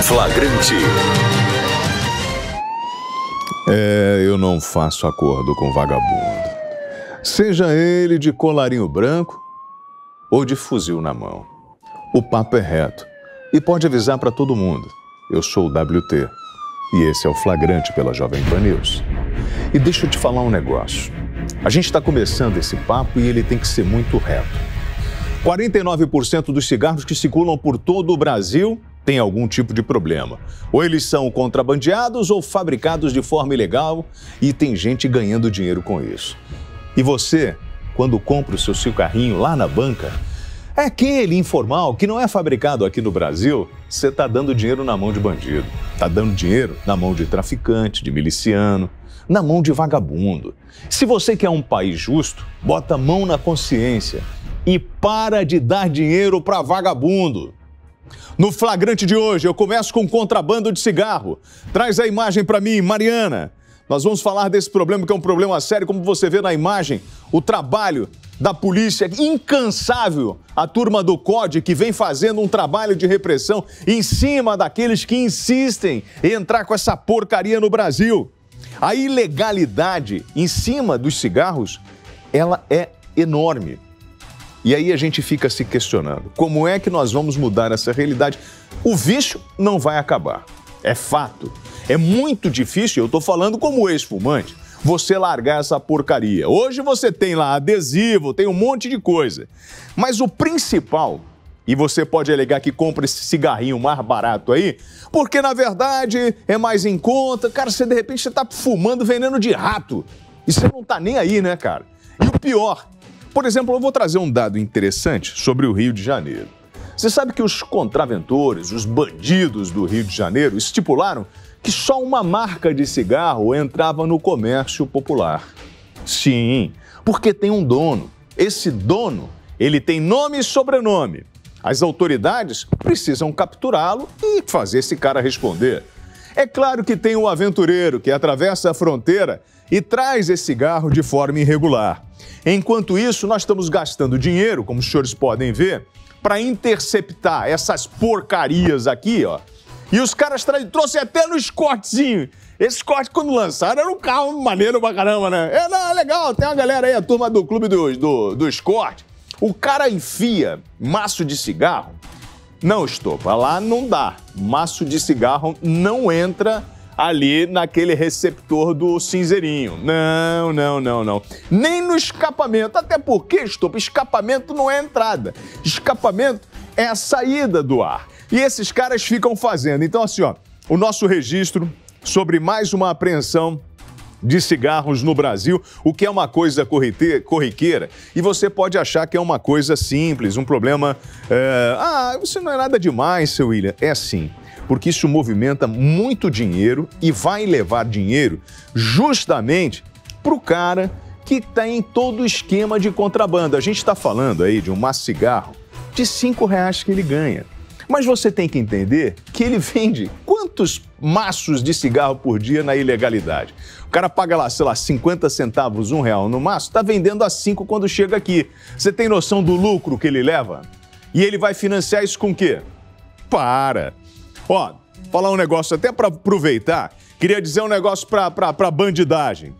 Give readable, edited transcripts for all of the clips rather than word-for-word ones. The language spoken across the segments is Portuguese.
Flagrante. Eu não faço acordo com vagabundo. Seja ele de colarinho branco ou de fuzil na mão. O papo é reto e pode avisar para todo mundo. Eu sou o WT e esse é o Flagrante pela Jovem Pan News. E deixa eu te falar um negócio. A gente está começando esse papo e ele tem que ser muito reto. 49% dos cigarros que circulam por todo o Brasil têm algum tipo de problema. Ou eles são contrabandeados ou fabricados de forma ilegal e tem gente ganhando dinheiro com isso. E você, quando compra o seu cigarrinho lá na banca, é aquele informal que não é fabricado aqui no Brasil, você está dando dinheiro na mão de bandido. Está dando dinheiro na mão de traficante, de miliciano, na mão de vagabundo. Se você quer um país justo, bota a mão na consciência e para de dar dinheiro para vagabundo. No Flagrante de hoje, eu começo com contrabando de cigarro. Traz a imagem para mim, Mariana. Nós vamos falar desse problema, que é um problema sério, como você vê na imagem. O trabalho da polícia incansável, a turma do COD, que vem fazendo um trabalho de repressão em cima daqueles que insistem em entrar com essa porcaria no Brasil. A ilegalidade em cima dos cigarros, ela é enorme. E aí a gente fica se questionando, como é que nós vamos mudar essa realidade? O vício não vai acabar, é fato. É muito difícil, eu estou falando como ex-fumante, você largar essa porcaria. Hoje você tem lá adesivo, tem um monte de coisa. Mas o principal, e você pode alegar que compra esse cigarrinho mais barato aí, porque na verdade é mais em conta. Cara, você de repente você está fumando veneno de rato e você não está nem aí, né, cara? E o pior... Por exemplo, eu vou trazer um dado interessante sobre o Rio de Janeiro. Você sabe que os contraventores, os bandidos do Rio de Janeiro, estipularam que só uma marca de cigarro entrava no comércio popular. Sim, porque tem um dono. Esse dono, ele tem nome e sobrenome. As autoridades precisam capturá-lo e fazer esse cara responder. É claro que tem o aventureiro que atravessa a fronteira e traz esse cigarro de forma irregular. Enquanto isso, nós estamos gastando dinheiro, como os senhores podem ver, para interceptar essas porcarias aqui, ó. E os caras trouxeram até no Escortezinho. Esse Escort, quando lançaram, era um carro maneiro pra caramba, né? É legal, tem uma galera aí, a turma do clube do Escort. O cara enfia maço de cigarro. Não, Estopa, lá não dá. Maço de cigarro não entra ali naquele receptor do cinzeirinho. Não. Nem no escapamento. Até porque, Estopa, escapamento não é entrada. Escapamento é a saída do ar. E esses caras ficam fazendo. Então, assim, ó, o nosso registro sobre mais uma apreensão de cigarros no Brasil, o que é uma coisa corriqueira, e você pode achar que é uma coisa simples, um problema... isso não é nada demais, seu William. É sim, porque isso movimenta muito dinheiro e vai levar dinheiro justamente para o cara que tem todo o esquema de contrabando. A gente está falando aí de um maço de cigarro de R$5 que ele ganha. Mas você tem que entender que ele vende quantos maços de cigarro por dia na ilegalidade. O cara paga lá, sei lá, 50 centavos, R$1 no maço, está vendendo a 5 quando chega aqui. Você tem noção do lucro que ele leva? E ele vai financiar isso com o quê? Para! Ó, falar um negócio até para aproveitar, queria dizer um negócio para bandidagem.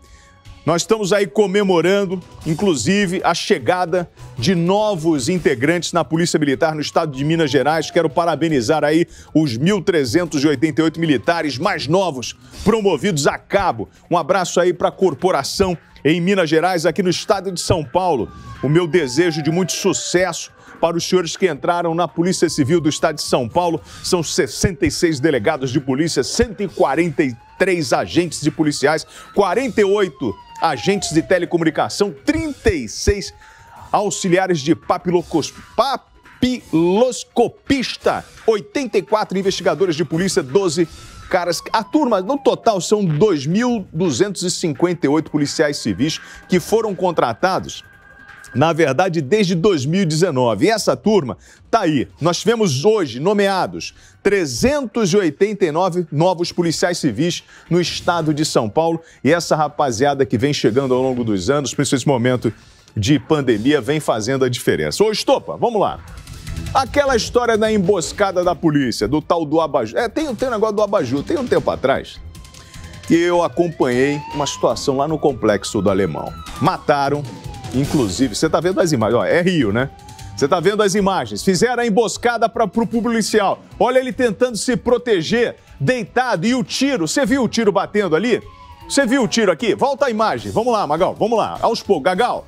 Nós estamos aí comemorando, inclusive, a chegada de novos integrantes na Polícia Militar no estado de Minas Gerais. Quero parabenizar aí os 1.388 militares mais novos promovidos a cabo. Um abraço aí para a corporação em Minas Gerais, aqui no estado de São Paulo. O meu desejo de muito sucesso para os senhores que entraram na Polícia Civil do estado de São Paulo. São 66 delegados de polícia, 143 agentes de policiais, 48 agentes de telecomunicação, 36 auxiliares de papiloscopista, 84 investigadores de polícia, 12 caras. A turma, no total, são 2.258 policiais civis que foram contratados, na verdade, desde 2019. E essa turma tá aí. Nós tivemos hoje nomeados 389 novos policiais civis no estado de São Paulo. E essa rapaziada que vem chegando ao longo dos anos, principalmente nesse momento de pandemia, vem fazendo a diferença. Ô, Estopa, vamos lá. Aquela história da emboscada da polícia, do tal do abajur. Tem um negócio do abajur. Tem um tempo atrás que eu acompanhei uma situação lá no Complexo do Alemão. Mataram, inclusive, você tá vendo as imagens, ó, é Rio, né? Você tá vendo as imagens. Fizeram a emboscada pro policial. Olha ele tentando se proteger, deitado, e o tiro. Você viu o tiro batendo ali? Você viu o tiro aqui? Volta a imagem. Vamos lá, Magal, vamos lá. Aos poucos. Gagal,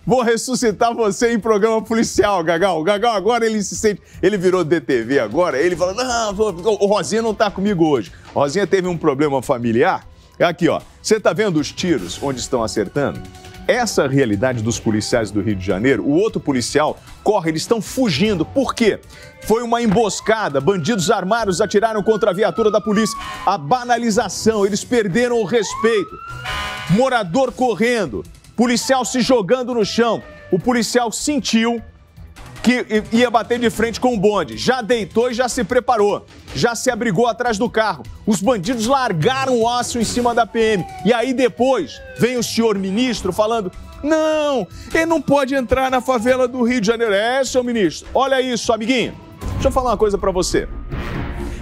vou ressuscitar você em programa policial, Gagal. Gagal, agora ele se sente, ele virou DTV agora, ele fala, não, o Rosinha não tá comigo hoje. Rosinha teve um problema familiar. Aqui, ó, você tá vendo os tiros onde estão acertando? Essa é a realidade dos policiais do Rio de Janeiro. O outro policial corre, eles estão fugindo. Por quê? Foi uma emboscada, bandidos armados atiraram contra a viatura da polícia. A banalização, eles perderam o respeito. Morador correndo, policial se jogando no chão. O policial sentiu que ia bater de frente com o bonde. Já deitou e já se preparou. Já se abrigou atrás do carro. Os bandidos largaram o aço em cima da PM. E aí depois vem o senhor ministro falando, não, ele não pode entrar na favela do Rio de Janeiro. Senhor ministro, olha isso, amiguinho. Deixa eu falar uma coisa pra você.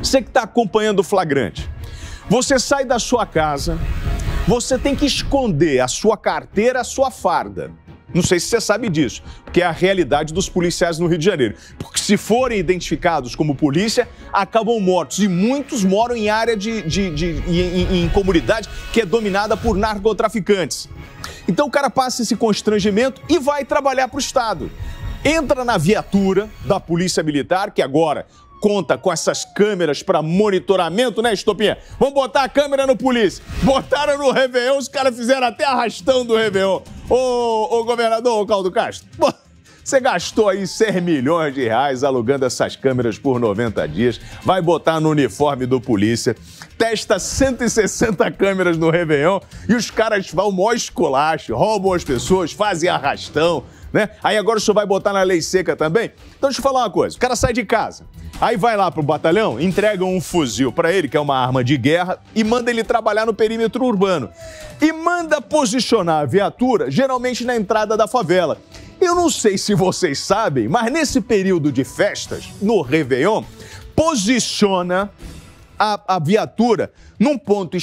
Você que tá acompanhando o flagrante. Você sai da sua casa, você tem que esconder a sua carteira, a sua farda. Não sei se você sabe disso, porque é a realidade dos policiais no Rio de Janeiro. Porque se forem identificados como polícia, acabam mortos. E muitos moram em área em comunidade que é dominada por narcotraficantes. Então o cara passa esse constrangimento e vai trabalhar para o Estado. Entra na viatura da Polícia Militar, que agora conta com essas câmeras para monitoramento, né, Estopinha? Vamos botar a câmera no polícia. Botaram no Réveillon, os caras fizeram até arrastão do Réveillon. Ô governador, ô Caldo Castro, você gastou aí 6 milhões de reais alugando essas câmeras por 90 dias, vai botar no uniforme do polícia, testa 160 câmeras no Réveillon e os caras vão mó esculacho, roubam as pessoas, fazem arrastão, né? Aí agora o senhor vai botar na lei seca também? Então deixa eu falar uma coisa, o cara sai de casa, aí vai lá pro batalhão, entregam um fuzil pra ele, que é uma arma de guerra, e manda ele trabalhar no perímetro urbano. E manda posicionar a viatura, geralmente na entrada da favela. Eu não sei se vocês sabem, mas nesse período de festas, no Réveillon, posiciona a viatura num ponto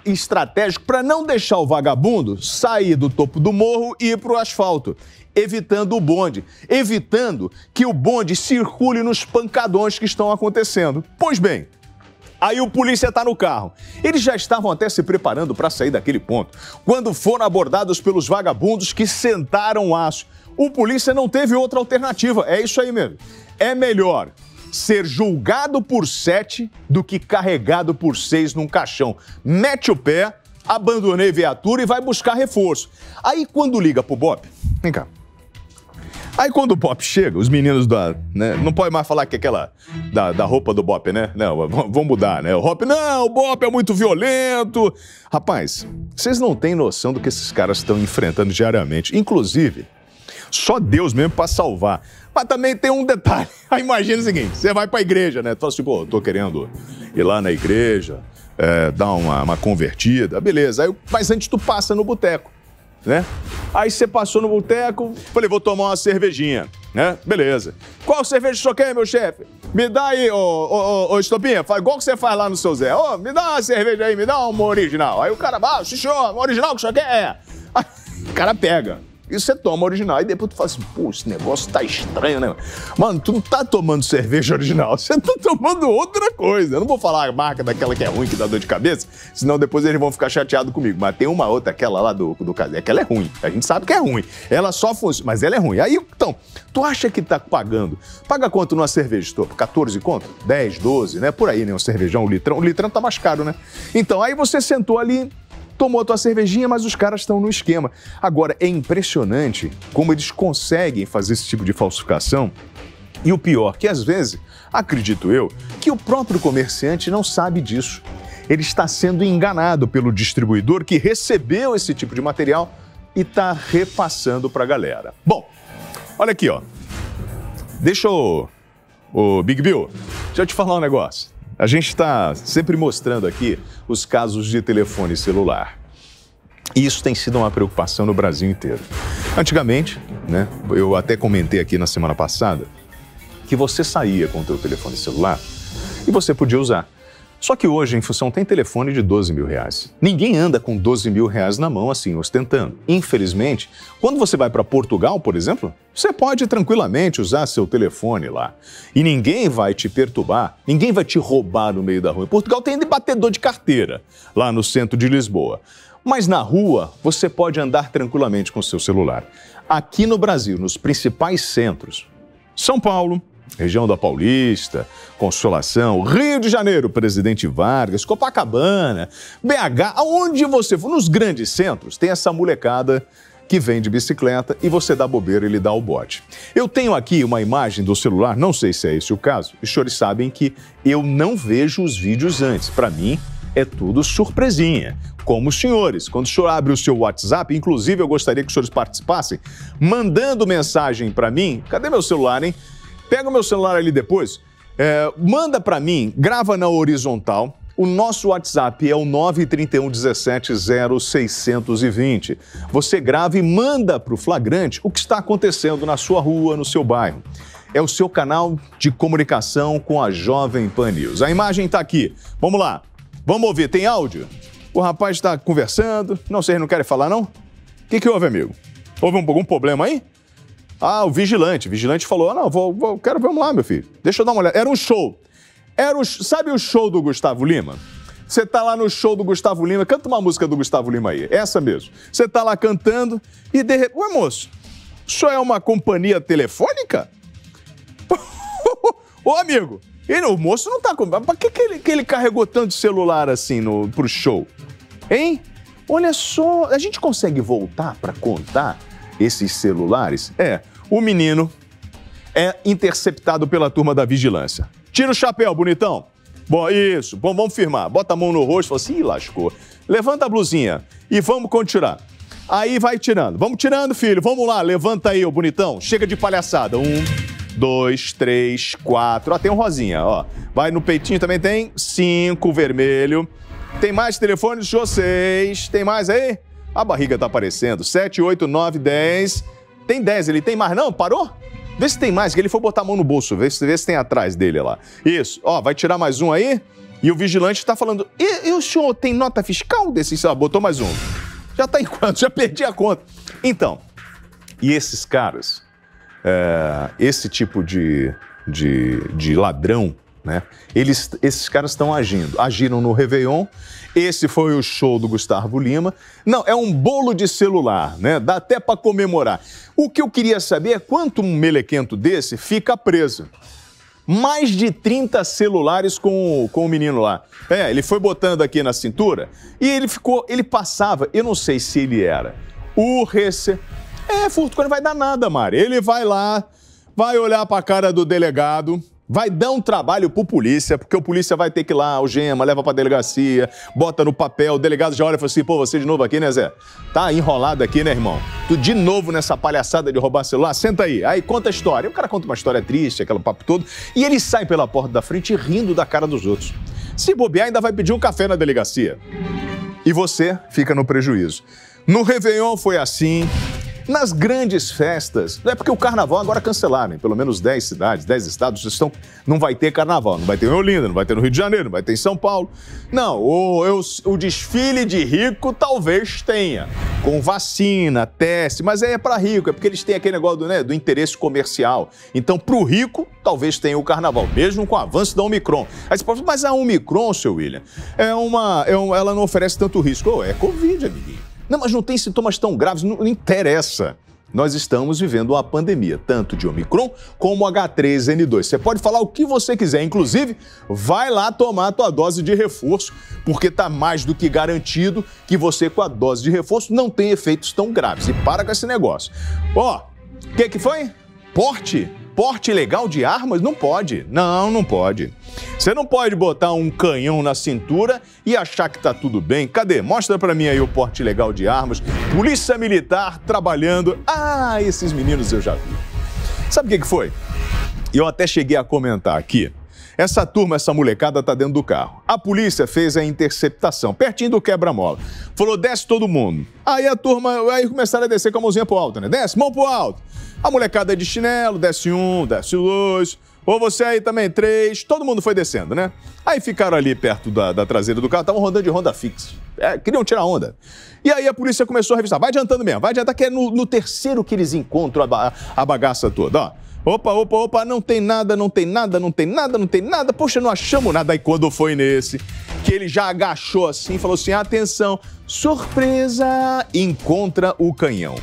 estratégico para não deixar o vagabundo sair do topo do morro e ir para o asfalto, evitando o bonde, evitando que o bonde circule nos pancadões que estão acontecendo. Pois bem, aí o polícia está no carro. Eles já estavam até se preparando para sair daquele ponto, quando foram abordados pelos vagabundos que sentaram o aço. O polícia não teve outra alternativa, é isso aí mesmo. É melhor ser julgado por 7 do que carregado por 6 num caixão. Mete o pé, abandonei viatura e vai buscar reforço. Aí quando liga pro BOPE, vem cá. Aí quando o BOPE chega, os meninos né, não pode mais falar que é aquela da roupa do BOPE, né? Não, vamos mudar, né? O BOPE é muito violento. Rapaz, vocês não têm noção do que esses caras estão enfrentando diariamente. Inclusive, só Deus mesmo pra salvar. Mas também tem um detalhe. Aí imagina o seguinte, você vai pra igreja, né? Tu fala assim, pô, tô querendo ir lá na igreja, dar uma convertida, beleza. Aí, mas antes tu passa no boteco, né? Aí você passou no boteco, falei, vou tomar uma cervejinha, né? Beleza. Qual cerveja o senhor quer, meu chefe? Me dá aí, ô Estopinha, igual que você faz lá no seu Zé. Ô, me dá uma cerveja aí, me dá uma original. Aí o cara, senhor, uma original que o senhor quer? Aí o cara pega. E você toma original. E depois tu fala assim, pô, esse negócio tá estranho, né? Mano, tu não tá tomando cerveja original, você tá tomando outra coisa. Eu não vou falar a marca daquela que é ruim, que dá dor de cabeça, senão depois eles vão ficar chateados comigo. Mas tem uma outra, aquela lá do caso, aquela é ruim. A gente sabe que é ruim. Ela só funciona, mas ela é ruim. Aí, então, tu acha que tá pagando? Paga quanto numa cerveja, Topo? 14 conto? 10, 12, né? Por aí, né? Um cervejão, um litrão. O litrão tá mais caro, né? Então, aí você sentou ali, tomou a tua cervejinha, mas os caras estão no esquema. Agora, é impressionante como eles conseguem fazer esse tipo de falsificação. E o pior, que às vezes, acredito eu, que o próprio comerciante não sabe disso. Ele está sendo enganado pelo distribuidor que recebeu esse tipo de material e está repassando para a galera. Bom, olha aqui, ó. Deixa o Big Bill, deixa eu te falar um negócio. A gente está sempre mostrando aqui os casos de telefone celular. E isso tem sido uma preocupação no Brasil inteiro. Antigamente, né? Eu até comentei aqui na semana passada que você saía com o teu telefone celular e você podia usar. Só que hoje, em função, tem telefone de 12 mil reais. Ninguém anda com 12 mil reais na mão, assim, ostentando. Infelizmente, quando você vai para Portugal, por exemplo, você pode tranquilamente usar seu telefone lá. E ninguém vai te perturbar, ninguém vai te roubar no meio da rua. Em Portugal tem batedor de carteira, lá no centro de Lisboa. Mas na rua, você pode andar tranquilamente com seu celular. Aqui no Brasil, nos principais centros, São Paulo, região da Paulista, Consolação, Rio de Janeiro, Presidente Vargas, Copacabana, BH, aonde você for, nos grandes centros, tem essa molecada que vem de bicicleta e você dá bobeira e ele dá o bote. Eu tenho aqui uma imagem do celular, não sei se é esse o caso, os senhores sabem que eu não vejo os vídeos antes. Para mim, é tudo surpresinha. Como os senhores, quando o senhor abre o seu WhatsApp, inclusive eu gostaria que os senhores participassem, mandando mensagem para mim. Cadê meu celular, hein? Pega o meu celular ali depois, manda para mim, grava na horizontal. O nosso WhatsApp é o 931 17 0620. Você grava e manda para o flagrante o que está acontecendo na sua rua, no seu bairro. É o seu canal de comunicação com a Jovem Pan News. A imagem está aqui. Vamos lá. Vamos ouvir. Tem áudio? O rapaz está conversando. Não, vocês não querem falar, não? O que houve, amigo? Houve algum problema aí? Ah, o vigilante. O vigilante falou, não, vamos lá, meu filho. Deixa eu dar uma olhada. Era um show. Sabe o show do Gustavo Lima? Você tá lá no show do Gustavo Lima, canta uma música do Gustavo Lima aí, essa mesmo. Você tá lá cantando e de repente... Ué, moço, isso é uma companhia telefônica? Ô, amigo, o moço não tá... Pra que ele carregou tanto celular assim pro show? Hein? Olha só, a gente consegue voltar pra contar esses celulares? O menino é interceptado pela turma da vigilância. Tira o chapéu, bonitão. Bom, isso. Bom, vamos firmar. Bota a mão no rosto e fala assim, ih, lascou. Levanta a blusinha e vamos continuar. Aí vai tirando. Vamos tirando, filho. Vamos lá, levanta aí, ô bonitão. Chega de palhaçada. 1, 2, 3, 4. Ó, tem um rosinha, ó. Vai no peitinho também, tem 5, vermelho. Tem mais telefones? Show 6. Tem mais aí? A barriga tá aparecendo. 7, 8, 9, 10. Tem 10, ele tem mais não? Parou? Vê se tem mais, que ele foi botar a mão no bolso, vê se tem atrás dele lá. Isso, ó, vai tirar mais um aí, e o vigilante tá falando, e o senhor tem nota fiscal desse? Ah, botou mais um. Já tá em quanto? Já perdi a conta. Então, e esses caras, esse tipo de ladrão, né? Esses caras estão agiram no Réveillon. Esse foi o show do Gustavo Lima. Não, é um bolo de celular, né? Dá até para comemorar. O que eu queria saber é quanto um melequento desse fica preso. Mais de 30 celulares com o menino lá. Ele foi botando aqui na cintura e ele passava, eu não sei se ele era o furto quando não vai dar nada, Mari. Ele vai lá, vai olhar para a cara do delegado, vai dar um trabalho pro polícia, porque o polícia vai ter que ir lá, algema, leva pra delegacia, bota no papel, o delegado já olha e fala assim, pô, você de novo aqui, né, Zé? Tá enrolado aqui, né, irmão? Tu de novo nessa palhaçada de roubar celular? Senta aí conta a história. E o cara conta uma história triste, aquele papo todo, e ele sai pela porta da frente rindo da cara dos outros. Se bobear, ainda vai pedir um café na delegacia. E você fica no prejuízo. No Réveillon foi assim. Nas grandes festas, não é porque o carnaval agora cancelaram, pelo menos 10 cidades, 10 estados não vai ter carnaval, não vai ter em Olinda, não vai ter no Rio de Janeiro, não vai ter em São Paulo. Não, o desfile de rico talvez tenha, com vacina, teste, mas é para rico, é porque eles têm aquele negócio do interesse comercial. Então, para o rico, talvez tenha o carnaval, mesmo com o avanço da Omicron. Aí você pode falar, mas a Omicron, seu William, ela não oferece tanto risco. É Covid, amiguinho. Não, mas não tem sintomas tão graves, não interessa. Nós estamos vivendo uma pandemia, tanto de Omicron como H3N2. Você pode falar o que você quiser, inclusive, vai lá tomar a tua dose de reforço, porque está mais do que garantido que você, com a dose de reforço, não tem efeitos tão graves. E para com esse negócio. Ó, o que foi? Porte ilegal de armas? Não pode. Não pode. Você não pode botar um canhão na cintura e achar que tá tudo bem. Cadê? Mostra pra mim aí o porte ilegal de armas. Polícia Militar trabalhando. Ah, esses meninos eu já vi. Sabe o que foi? Eu até cheguei a comentar aqui. Essa turma, essa molecada tá dentro do carro. A polícia fez a interceptação, pertinho do quebra-mola. Falou, desce todo mundo. Aí a turma, aí começaram a descer com a mãozinha pro alto, né? Desce, mão pro alto. A molecada de chinelo, desce um, desce dois. Ou você aí também, 3. Todo mundo foi descendo, né? Aí ficaram ali perto da traseira do carro, estavam rodando de Honda Fix. Queriam tirar onda. E aí a polícia começou a revisar. Vai adiantando mesmo, vai adiantar que é no terceiro que eles encontram a bagaça toda, ó. Opa, não tem nada. Poxa, não achamos nada. Aí quando foi nesse, que ele já agachou assim, falou assim, atenção, surpresa, encontra o canhão.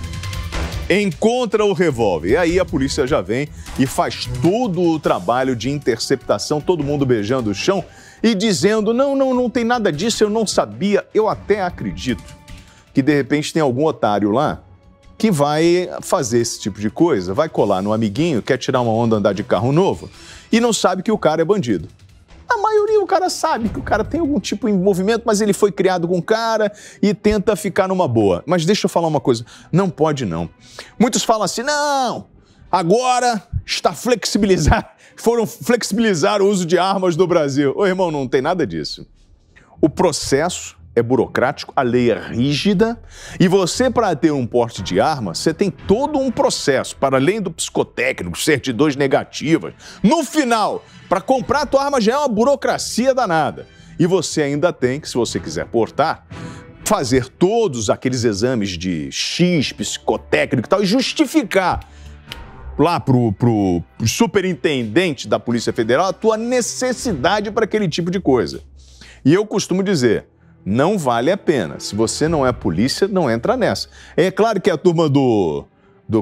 Encontra o revólver. E aí a polícia já vem e faz todo o trabalho de interceptação, todo mundo beijando o chão e dizendo, não tem nada disso, eu não sabia. Eu até acredito que de repente tem algum otário lá que vai fazer esse tipo de coisa, vai colar no amiguinho, quer tirar uma onda, andar de carro novo e não sabe que o cara é bandido. A maioria, o cara sabe que o cara tem algum tipo de envolvimento, mas ele foi criado com o cara e tenta ficar numa boa. Mas deixa eu falar uma coisa, não pode não. Muitos falam assim, não, agora está foram flexibilizar o uso de armas no Brasil. Ô irmão, não tem nada disso. O processo é burocrático, a lei é rígida e você, para ter um porte de arma, você tem todo um processo, para além do psicotécnico, certidões negativas. No final, para comprar a tua arma já é uma burocracia danada. E você ainda tem que, se você quiser portar, fazer todos aqueles exames de X, psicotécnico e tal, e justificar lá pro superintendente da Polícia Federal a tua necessidade para aquele tipo de coisa. E eu costumo dizer, não vale a pena. Se você não é polícia, não entra nessa. É claro que a turma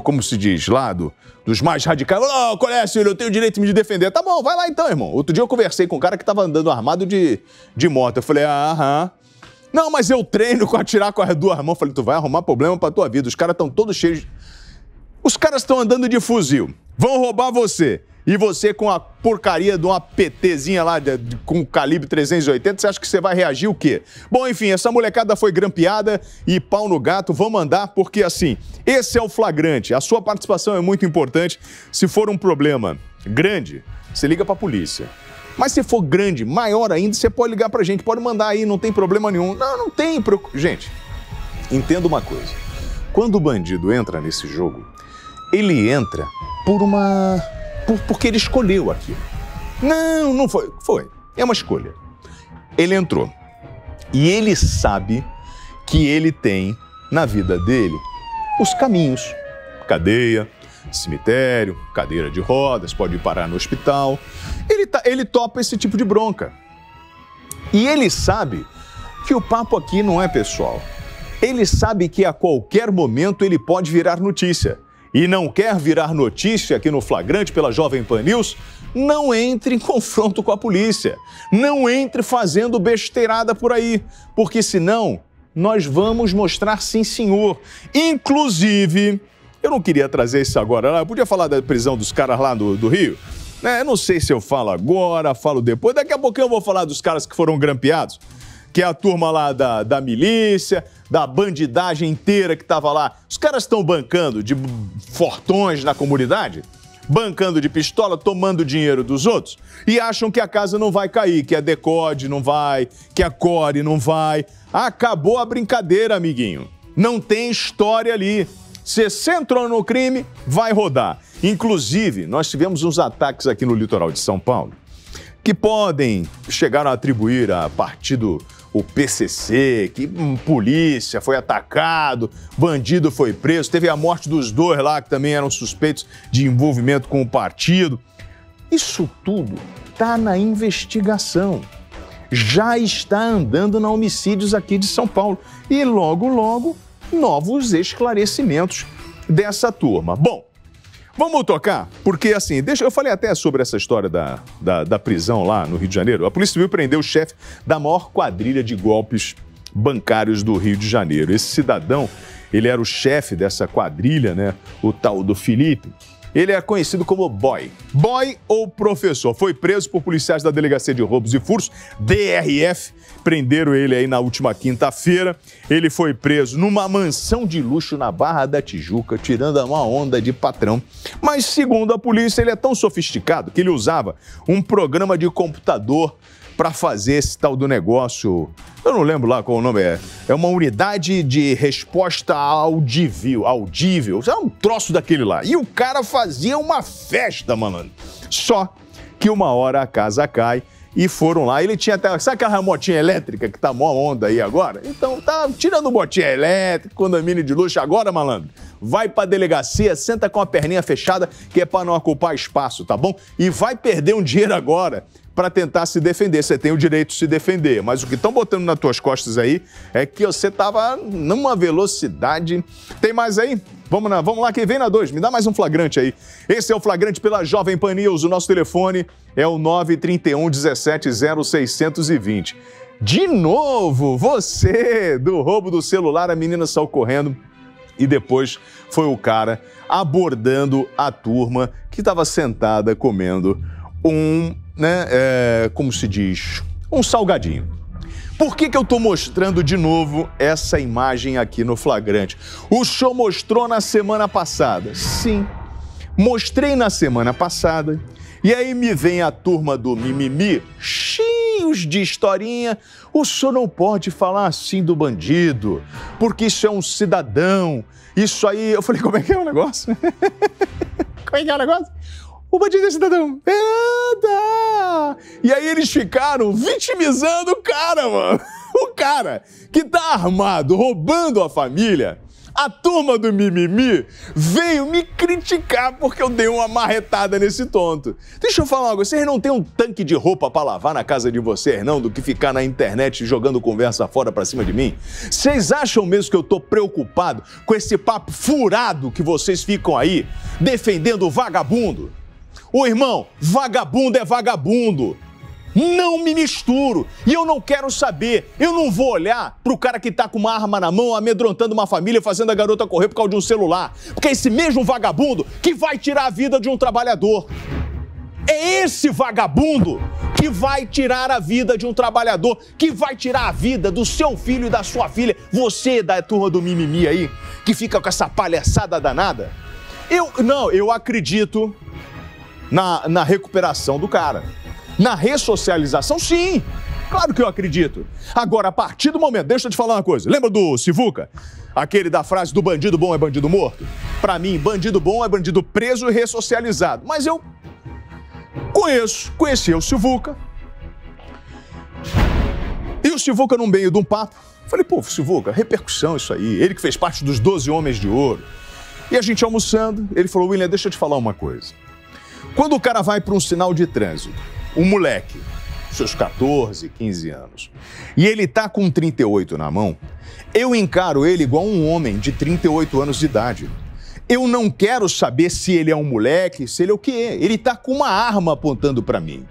como se diz lá, dos mais radicais, ô, Colécio, eu tenho o direito de me defender. Tá bom, vai lá então, irmão. Outro dia eu conversei com um cara que tava andando armado de moto. Eu falei, aham. Não, mas eu treino com atirar com as duas mãos. Eu falei, tu vai arrumar problema pra tua vida. Os caras estão todos cheios. Os caras estão andando de fuzil. Vão roubar você. E você com a porcaria de uma PTzinha lá com calibre 380, você acha que você vai reagir o quê? Bom, enfim, essa molecada foi grampeada e pau no gato, vamos andar, porque assim, esse é o flagrante, a sua participação é muito importante. Se for um problema grande, você liga pra polícia. Mas se for grande, maior ainda, você pode ligar pra gente, pode mandar aí, não tem problema nenhum. Não tem. Gente, entenda uma coisa, quando o bandido entra nesse jogo, ele entra porque ele escolheu aquilo. Não foi. É uma escolha. Ele entrou. E ele sabe que ele tem, na vida dele, os caminhos. Cadeia, cemitério, cadeira de rodas, pode ir parar no hospital. Ele topa esse tipo de bronca. E ele sabe que o papo aqui não é pessoal. Ele sabe que a qualquer momento ele pode virar notícia. E não quer virar notícia aqui no Flagrante pela Jovem Pan News, não entre em confronto com a polícia. Não entre fazendo besteirada por aí, porque senão nós vamos mostrar sim, senhor. Inclusive, eu não queria trazer isso agora, eu podia falar da prisão dos caras lá do Rio? Eu não sei se eu falo agora, falo depois, daqui a pouquinho eu vou falar dos caras que foram grampeados, que é a turma lá da milícia, da bandidagem inteira que estava lá. Os caras estão bancando de fortões na comunidade, bancando de pistola, tomando dinheiro dos outros e acham que a casa não vai cair, que a Decode não vai, que a Core não vai. Acabou a brincadeira, amiguinho. Não tem história ali. Se você entrou no crime, vai rodar. Inclusive, nós tivemos uns ataques aqui no litoral de São Paulo que podem chegar a atribuir a partido o PCC, que polícia foi atacado, bandido foi preso, teve a morte dos dois lá que também eram suspeitos de envolvimento com o partido. Isso tudo está na investigação. Já está andando na homicídios aqui de São Paulo. E logo, logo, novos esclarecimentos dessa turma. Bom, vamos tocar, porque assim, eu falei até sobre essa história da prisão lá no Rio de Janeiro. A Polícia Civil prendeu o chefe da maior quadrilha de golpes bancários do Rio de Janeiro. Esse cidadão, ele era o chefe dessa quadrilha, né? O tal do Felipe. Ele é conhecido como Boy. Boy ou professor. Foi preso por policiais da Delegacia de Roubos e Furtos, DRF. Prenderam ele aí na última quinta-feira. Ele foi preso numa mansão de luxo na Barra da Tijuca, tirando uma onda de patrão. Mas, segundo a polícia, ele é tão sofisticado que ele usava um programa de computador para fazer esse tal do negócio. Eu não lembro lá qual o nome é. É uma unidade de resposta audível. É um troço daquele lá. E o cara fazia uma festa, malandro. Só que uma hora a casa cai e foram lá. Ele tinha até... Sabe aquela motinha elétrica que tá mó onda aí agora? Então tá tirando botinha elétrica, condomínio de luxo. Agora, malandro, vai pra delegacia, senta com a perninha fechada, que é pra não ocupar espaço, tá bom? E vai perder um dinheiro agora para tentar se defender. Você tem o direito de se defender, mas o que estão botando nas tuas costas aí é que você tava numa velocidade... Tem mais aí? Vamos lá, que vem na 2. Me dá mais um flagrante aí. Esse é o flagrante pela Jovem Pan News. O nosso telefone é o 931 17 0620. De novo, você do roubo do celular, a menina saiu correndo e depois foi o cara abordando a turma que estava sentada comendo como se diz, um salgadinho. Por que eu estou mostrando de novo essa imagem aqui no flagrante? O show mostrou na semana passada. Sim, mostrei na semana passada. E aí me vem a turma do mimimi, cheios de historinha. O senhor não pode falar assim do bandido, porque isso é um cidadão. Isso aí... Eu falei, como é que é o negócio? Como é que é o negócio? O bandido é cidadão. Eita! E aí eles ficaram vitimizando o cara, mano. O cara que tá armado, roubando a família. A turma do mimimi veio me criticar porque eu dei uma marretada nesse tonto. Deixa eu falar algo, vocês não têm um tanque de roupa pra lavar na casa de vocês, não? Do que ficar na internet jogando conversa fora pra cima de mim? Vocês acham mesmo que eu tô preocupado com esse papo furado que vocês ficam aí defendendo o vagabundo? Ô irmão, vagabundo é vagabundo. Não me misturo. E eu não quero saber. Eu não vou olhar pro cara que tá com uma arma na mão, amedrontando uma família, fazendo a garota correr por causa de um celular. Porque é esse mesmo vagabundo que vai tirar a vida de um trabalhador. É esse vagabundo que vai tirar a vida de um trabalhador, que vai tirar a vida do seu filho e da sua filha. Você da turma do mimimi aí, que fica com essa palhaçada danada. Eu acredito na recuperação do cara. Na ressocialização, sim. Claro que eu acredito. Agora, a partir do momento... Deixa eu te falar uma coisa. Lembra do Sivuca? Aquele da frase do bandido bom é bandido morto? Pra mim, bandido bom é bandido preso e ressocializado. Mas eu conheci o Sivuca. E o Sivuca, no meio de um papo, falei, pô, Sivuca, repercussão isso aí. Ele que fez parte dos 12 Homens de Ouro. E a gente almoçando, ele falou, William, deixa eu te falar uma coisa. Quando o cara vai para um sinal de trânsito, um moleque, seus 14, 15 anos, e ele tá com 38 na mão, eu encaro ele igual um homem de 38 anos de idade. Eu não quero saber se ele é um moleque, se ele é o quê. Ele tá com uma arma apontando para mim.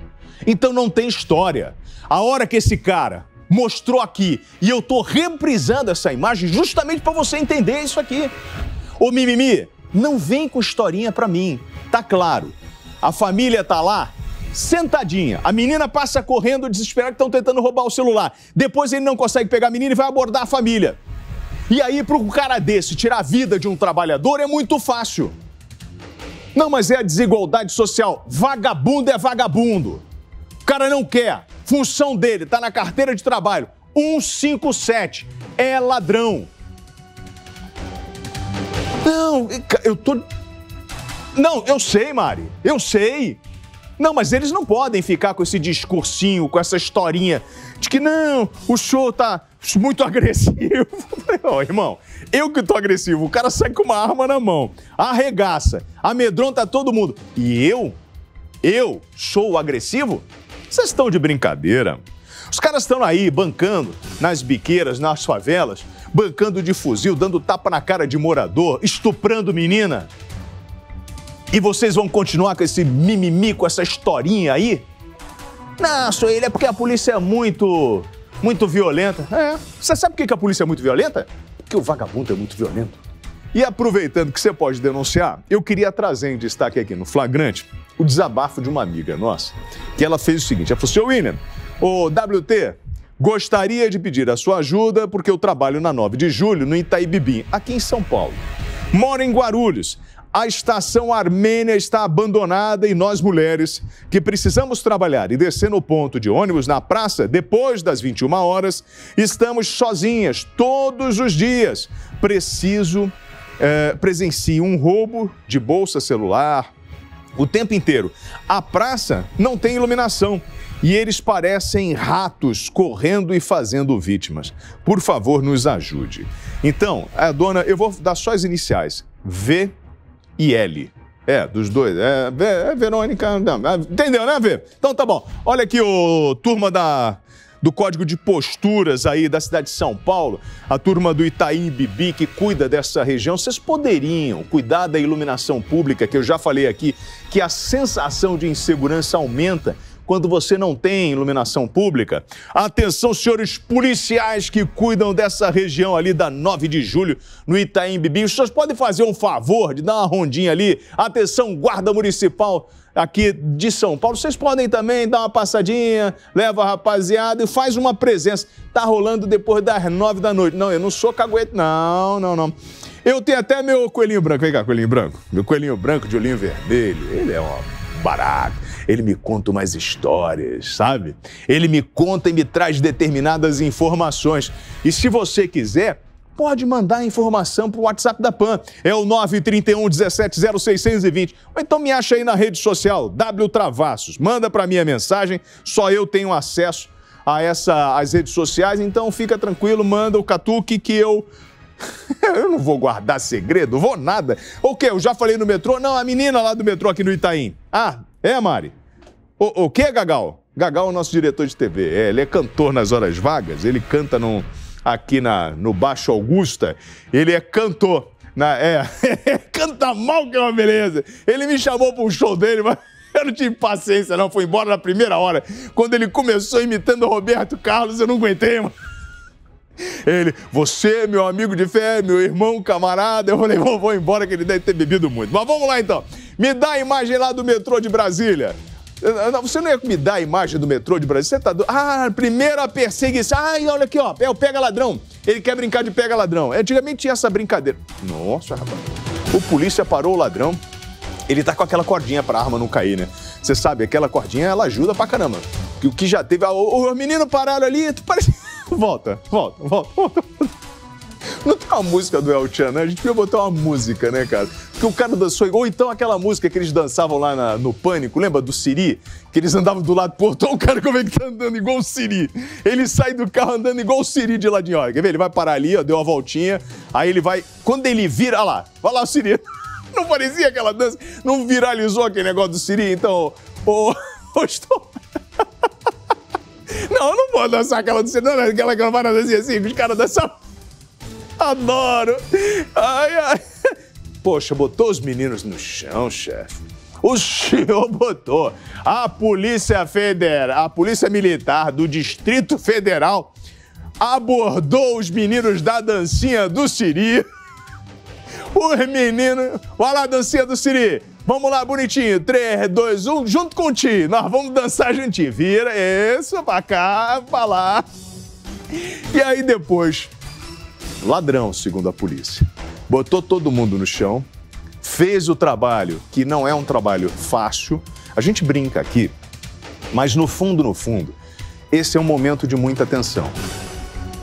Então não tem história. A hora que esse cara mostrou aqui, e eu tô reprisando essa imagem justamente para você entender isso aqui. Ô mimimi, não vem com historinha para mim, tá claro. A família tá lá, sentadinha. A menina passa correndo, desesperada, que estão tentando roubar o celular. Depois ele não consegue pegar a menina e vai abordar a família. E aí, para um cara desse tirar a vida de um trabalhador é muito fácil. Não, mas é a desigualdade social. Vagabundo é vagabundo. O cara não quer. Função dele, tá na carteira de trabalho. 157. É ladrão. Não, eu sei, Mari. Eu sei. Não, mas eles não podem ficar com esse discursinho, com essa historinha de que não, o show tá muito agressivo. Não, irmão, eu que tô agressivo. O cara sai com uma arma na mão, arregaça, amedronta todo mundo. E eu sou agressivo? Vocês estão de brincadeira. Os caras estão aí bancando nas biqueiras, nas favelas, bancando de fuzil, dando tapa na cara de morador, estuprando menina. E vocês vão continuar com esse mimimi, com essa historinha aí? Não, só ele é porque a polícia é muito violenta. É. Você sabe por que a polícia é muito violenta? Porque o vagabundo é muito violento. E aproveitando que você pode denunciar, eu queria trazer em destaque aqui no Flagrante o desabafo de uma amiga nossa, que ela fez o seguinte, ela falou, seu William, o WT, gostaria de pedir a sua ajuda porque eu trabalho na 9 de julho, no Itaim Bibi, aqui em São Paulo. Moro em Guarulhos. A estação Armênia está abandonada e nós, mulheres, que precisamos trabalhar e descer no ponto de ônibus na praça depois das 21 horas, estamos sozinhas todos os dias. Presencio um roubo de bolsa celular o tempo inteiro. A praça não tem iluminação e eles parecem ratos correndo e fazendo vítimas. Por favor, nos ajude. Então, a dona, eu vou dar só as iniciais, V e L. Dos dois. Verônica. Não, entendeu, né, Vê? Então tá bom. Olha aqui, turma do Código de Posturas aí da cidade de São Paulo, a turma do Itaim Bibi que cuida dessa região, vocês poderiam cuidar da iluminação pública, que eu já falei aqui, que a sensação de insegurança aumenta quando você não tem iluminação pública. Atenção, senhores policiais que cuidam dessa região ali da 9 de julho, no Itaim Bibi. Os senhores podem fazer um favor de dar uma rondinha ali? Atenção, guarda municipal aqui de São Paulo. Vocês podem também dar uma passadinha, leva a rapaziada e faz uma presença. Tá rolando depois das 9 da noite. Não, eu não sou caguete, não. Eu tenho até meu coelhinho branco. Vem cá, coelhinho branco. Meu coelhinho branco de olhinho vermelho. Ele é barato. Ele me conta umas histórias, sabe? Ele me conta e me traz determinadas informações. E se você quiser, pode mandar a informação para o WhatsApp da PAN. É o 931 17 0620. Ou então me acha aí na rede social, W Travassos. Manda para mim a mensagem, só eu tenho acesso a as redes sociais, então fica tranquilo, manda o catuque que eu não vou guardar segredo, vou nada. O quê? Eu já falei no metrô? Não, a menina lá do metrô aqui no Itaim. Mari? O quê, Gagal? Gagal é o nosso diretor de TV. Ele é cantor nas horas vagas, ele canta aqui no Baixo Augusta. Ele é cantor. Canta mal que é uma beleza. Ele me chamou para um show dele, mas eu não tive paciência não, fui embora na primeira hora. Quando ele começou imitando o Roberto Carlos, eu não aguentei, mano. Ele, você, meu amigo de fé, meu irmão, camarada. Eu falei, vou embora que ele deve ter bebido muito. Mas vamos lá então. Me dá a imagem lá do metrô de Brasília. Não, você não ia me dar a imagem do metrô de Brasília? Você tá doido? Primeira perseguição. Olha aqui, ó. É o pega-ladrão. Ele quer brincar de pega-ladrão. Antigamente tinha essa brincadeira. Nossa, rapaz. O polícia parou o ladrão. Ele tá com aquela cordinha pra arma não cair, né? Você sabe, aquela cordinha, ela ajuda pra caramba. O que já teve... Os meninos pararam ali, parece... Volta. Não tem uma música do El Chan, né? A gente podia botar uma música, né, cara? Porque o cara dançou... Ou então aquela música que eles dançavam lá no Pânico, lembra do Siri? Que eles andavam do lado pro outro. Olha o cara como é que tá andando igual o Siri. Ele sai do carro andando igual o Siri de ladinho. Olha, quer ver? Ele vai parar ali, ó, deu uma voltinha. Aí ele vai... Quando ele vira... Olha lá o Siri. Não parecia aquela dança? Não viralizou aquele negócio do Siri? Então... estou... Não, eu não vou dançar aquela do Siri. Não, aquela dancinha assim, que os caras dançam... Adoro! Ai. Poxa, botou os meninos no chão, chefe. O senhor botou. A Polícia Militar do Distrito Federal abordou os meninos da dancinha do Siri. Os meninos... Olha lá a dancinha do Siri. Vamos lá, bonitinho. 3, 2, 1, junto contigo. Nós vamos dançar juntinho. Vira, isso, pra cá, pra lá. E aí depois... Ladrão, segundo a polícia. Botou todo mundo no chão, fez o trabalho, que não é um trabalho fácil. A gente brinca aqui, mas no fundo, esse é um momento de muita tensão.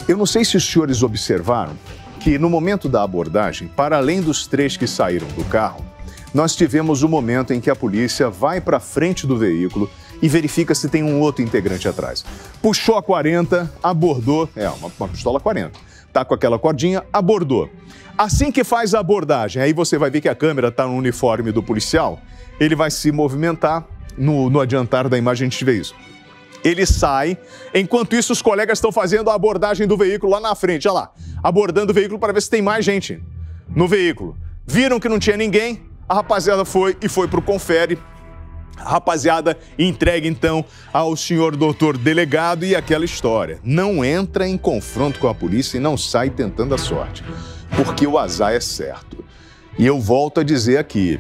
Eu não sei se os senhores observaram que no momento da abordagem, para além dos 3 que saíram do carro, nós tivemos o momento em que a polícia vai para frente do veículo e verifica se tem um outro integrante atrás. Puxou a 40, abordou, uma pistola 40. Tá com aquela cordinha, abordou. Assim que faz a abordagem, aí você vai ver que a câmera tá no uniforme do policial, ele vai se movimentar, no adiantar da imagem a gente vê isso. Ele sai, enquanto isso os colegas estão fazendo a abordagem do veículo lá na frente, olha lá, abordando o veículo para ver se tem mais gente no veículo. Viram que não tinha ninguém, a rapaziada foi pro confere. A rapaziada entrega, então, ao senhor doutor delegado e aquela história. Não entra em confronto com a polícia e não sai tentando a sorte. porque o azar é certo. E eu volto a dizer aqui,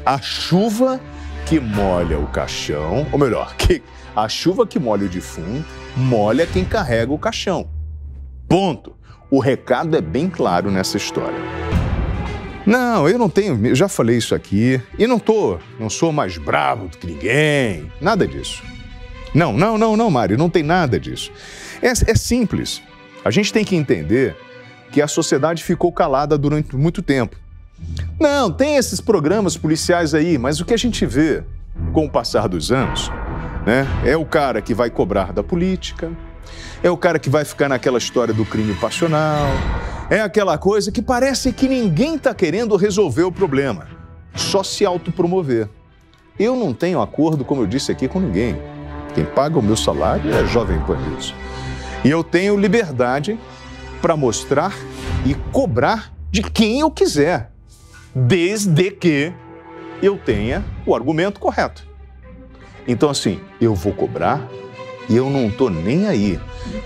a chuva que molha o caixão, ou melhor, a chuva que molha o defunto, molha quem carrega o caixão. Ponto. O recado é bem claro nessa história. Não, eu já falei isso aqui, e não sou mais bravo do que ninguém, nada disso. Não, Mário, não tem nada disso. É simples. A gente tem que entender que a sociedade ficou calada durante muito tempo. Não, tem esses programas policiais aí, mas o que a gente vê com o passar dos anos, né, é o cara que vai cobrar da política, é o cara que vai ficar naquela história do crime passional, é aquela coisa que parece que ninguém está querendo resolver o problema, só se autopromover. Eu não tenho acordo, como eu disse aqui, com ninguém. Quem paga o meu salário é a Jovem Pan News. E eu tenho liberdade para mostrar e cobrar de quem eu quiser, desde que eu tenha o argumento correto. Então, assim, eu vou cobrar e eu não tô nem aí.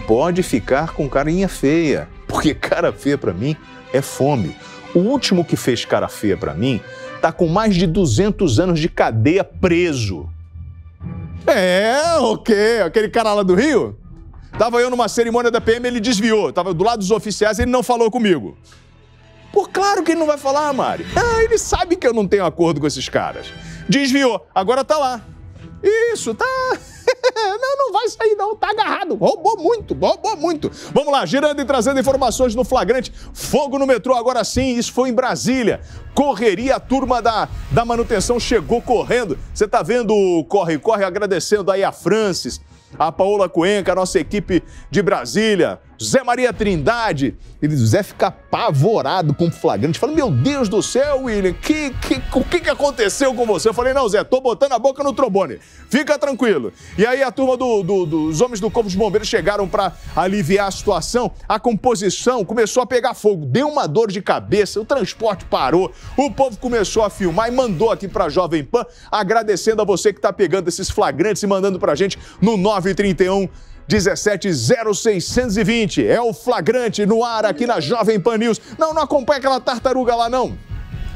Pode ficar com carinha feia, porque cara feia para mim é fome. O último que fez cara feia para mim tá com mais de 200 anos de cadeia preso. O quê? Aquele cara lá do Rio? Tava eu numa cerimônia da PM, ele desviou. Tava do lado dos oficiais, ele não falou comigo. Pô, claro que ele não vai falar, Mari. Ele sabe que eu não tenho acordo com esses caras. Desviou, agora tá lá. Isso, tá... Não vai sair não, tá agarrado. Roubou muito. Vamos lá, girando e trazendo informações no flagrante. Fogo no metrô, agora sim, isso foi em Brasília. Correria, a turma da manutenção chegou correndo. Você tá vendo o corre, agradecendo aí a Francis, a Paola Cuenca, a nossa equipe de Brasília, Zé Maria Trindade. E Zé fica apavorado com o flagrante, fala, meu Deus do céu, William, o que aconteceu com você? Eu falei, não, Zé, tô botando a boca no trombone, fica tranquilo. E aí a turma dos homens do Corpo de Bombeiros chegaram para aliviar a situação, a composição começou a pegar fogo, deu uma dor de cabeça, o transporte parou, o povo começou a filmar e mandou aqui pra Jovem Pan, agradecendo a você que tá pegando esses flagrantes e mandando pra gente no 931 170620. É o flagrante no ar aqui na Jovem Pan News. Não acompanha aquela tartaruga lá, não.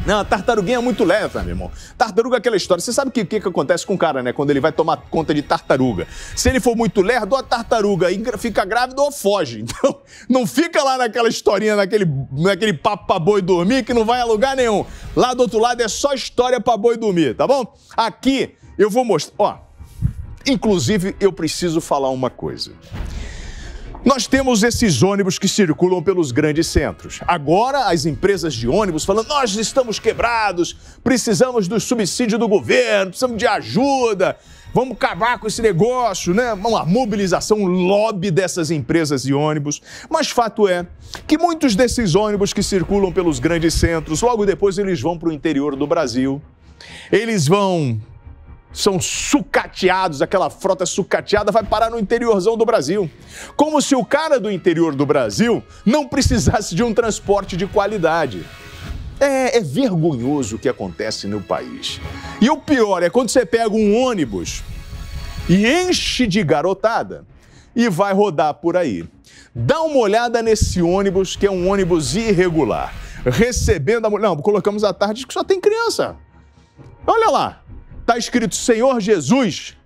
Não, a tartaruguinha é muito leve, meu irmão. Tartaruga é aquela história. Você sabe o que acontece com o cara, né? Quando ele vai tomar conta de tartaruga. Se ele for muito lerdo, a tartaruga fica grávida ou foge. Então, não fica lá naquela historinha, naquele papo pra boi dormir, que não vai a lugar nenhum. Lá do outro lado é só história pra boi dormir, tá bom? Aqui eu vou mostrar... Ó, inclusive, eu preciso falar uma coisa. Nós temos esses ônibus que circulam pelos grandes centros. Agora, as empresas de ônibus falando, nós estamos quebrados, precisamos do subsídio do governo, precisamos de ajuda, vamos acabar com esse negócio, né? Uma mobilização, um lobby dessas empresas de ônibus. Mas fato é que muitos desses ônibus que circulam pelos grandes centros, logo depois eles vão para o interior do Brasil. São sucateados, aquela frota sucateada vai parar no interiorzão do Brasil. Como se o cara do interior do Brasil não precisasse de um transporte de qualidade. É vergonhoso o que acontece no país. E o pior é quando você pega um ônibus e enche de garotada e vai rodar por aí. Dá uma olhada nesse ônibus, que é um ônibus irregular. Recebendo a mulher... Não, colocamos à tarde que só tem criança. Olha lá. Está escrito Senhor Jesus,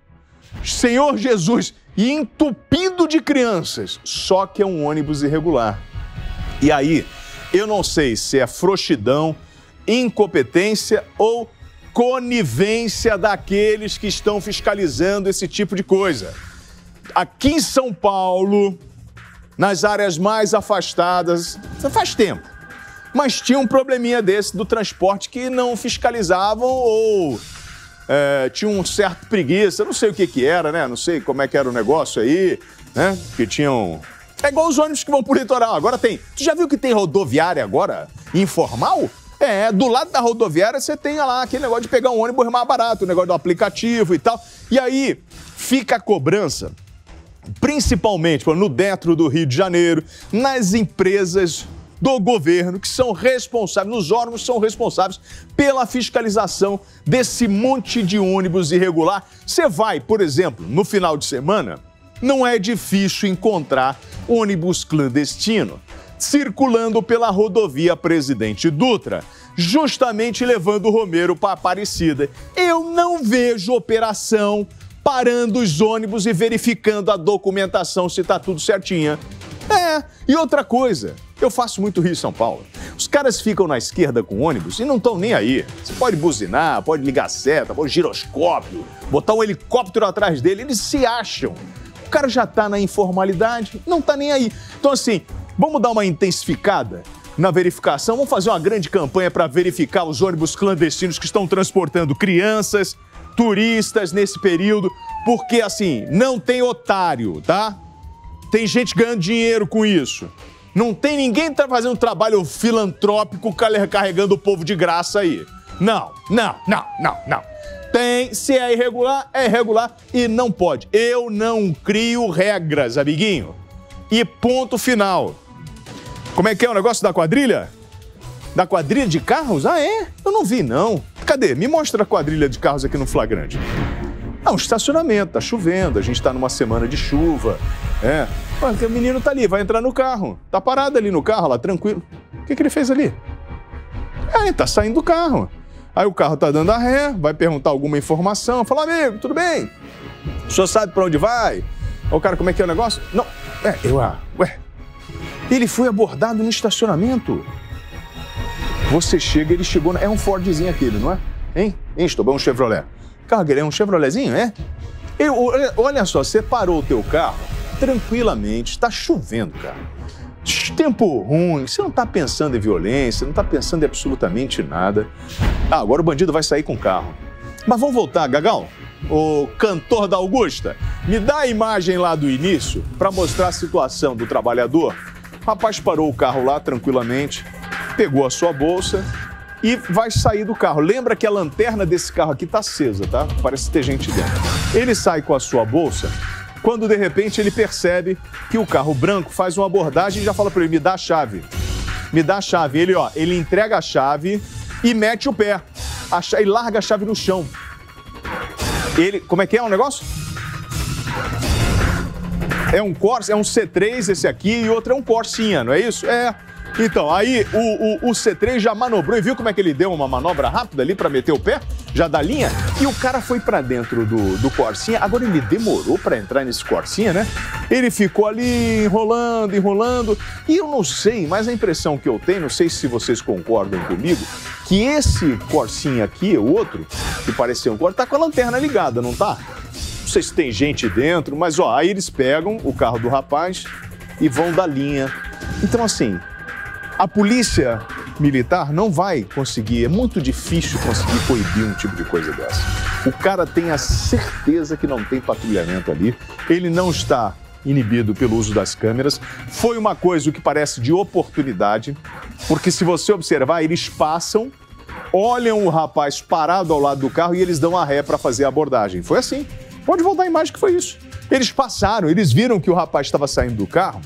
e entupido de crianças, só que é um ônibus irregular. E aí, eu não sei se é frouxidão, incompetência ou conivência daqueles que estão fiscalizando esse tipo de coisa. Aqui em São Paulo, nas áreas mais afastadas, faz tempo, mas tinha um probleminha desse do transporte que não fiscalizavam ou... tinha um certo preguiça, não sei o que era, né? Não sei como é que era o negócio aí, né? Que tinham... É igual os ônibus que vão pro litoral. Agora tem... Tu já viu que tem rodoviária agora? Informal? Do lado da rodoviária você tem lá aquele negócio de pegar um ônibus mais barato, o negócio do aplicativo e tal. E aí fica a cobrança, principalmente no dentro do Rio de Janeiro, nas empresas do governo, que são responsáveis, nos órgãos são responsáveis pela fiscalização desse monte de ônibus irregular. Você vai, por exemplo, no final de semana, não é difícil encontrar ônibus clandestino. circulando pela rodovia Presidente Dutra, justamente levando o Romero para Aparecida. Eu não vejo operação parando os ônibus e verificando a documentação se está tudo certinha. E outra coisa, eu faço muito Rio e São Paulo. Os caras ficam na esquerda com ônibus e não estão nem aí. Você pode buzinar, pode ligar seta, pode giroscópio, botar um helicóptero atrás dele, eles se acham. O cara já está na informalidade, não está nem aí. Então assim, vamos dar uma intensificada na verificação, vamos fazer uma grande campanha para verificar os ônibus clandestinos que estão transportando crianças, turistas nesse período, porque assim, não tem otário, tá? Tem gente ganhando dinheiro com isso. Não tem ninguém que tá fazendo trabalho filantrópico carregando o povo de graça aí. Não. Tem, se é irregular e não pode. Eu não crio regras, amiguinho. E ponto final. Como é que é o negócio da quadrilha? Da quadrilha de carros? Ah, é? Eu não vi, não. Cadê? Me mostra a quadrilha de carros aqui no flagrante. Um estacionamento, tá chovendo, a gente tá numa semana de chuva. O menino tá ali, vai entrar no carro. Tá parado ali no carro, lá, tranquilo. O que ele fez ali? Tá saindo do carro. Aí o carro tá dando a ré, vai perguntar alguma informação. Fala, amigo, tudo bem? O senhor sabe pra onde vai? Aí o cara, como é que é o negócio? Não, ele foi abordado no estacionamento. Você chega, ele chegou... É um Fordzinho aquele, não é? Hein, Estobão, um Chevrolet. Carro, é um Chevroletzinho, é? Olha só, você parou o teu carro tranquilamente, está chovendo, cara. Tempo ruim, você não está pensando em violência, não está pensando em absolutamente nada. Agora o bandido vai sair com o carro. Mas vamos voltar, Gagal, o cantor da Augusta, me dá a imagem lá do início para mostrar a situação do trabalhador. O rapaz parou o carro lá tranquilamente, pegou a sua bolsa e vai sair do carro. Lembra que a lanterna desse carro aqui está acesa, tá? Parece ter gente dentro. Ele sai com a sua bolsa, quando de repente ele percebe que o carro branco faz uma abordagem e já fala para ele, me dá a chave. Me dá a chave. Ele entrega a chave e mete o pé. E larga a chave no chão. Como é que é o negócio? É um Corsa, é um C3 esse aqui e outro é um Corsinha, não é isso? Então, aí o C3 já manobrou e viu como é que ele deu uma manobra rápida ali para meter o pé, já da linha, e o cara foi para dentro do Corsinha. Agora ele demorou para entrar nesse Corsinha, né? Ele ficou ali enrolando, e eu não sei, mas a impressão que eu tenho, não sei se vocês concordam comigo, que esse Corsinha aqui, o outro, que parecia um Corsa, tá com a lanterna ligada, não tá? Não sei se tem gente dentro, mas aí eles pegam o carro do rapaz e vão da linha. Então assim, a polícia militar não vai conseguir, é muito difícil conseguir proibir um tipo de coisa dessa. O cara tem a certeza que não tem patrulhamento ali, ele não está inibido pelo uso das câmeras. Foi uma coisa que parece de oportunidade, porque se você observar, eles passam, olham o rapaz parado ao lado do carro e eles dão a ré para fazer a abordagem. Foi assim. Pode voltar a imagem que foi isso. Eles passaram, eles viram que o rapaz estava saindo do carro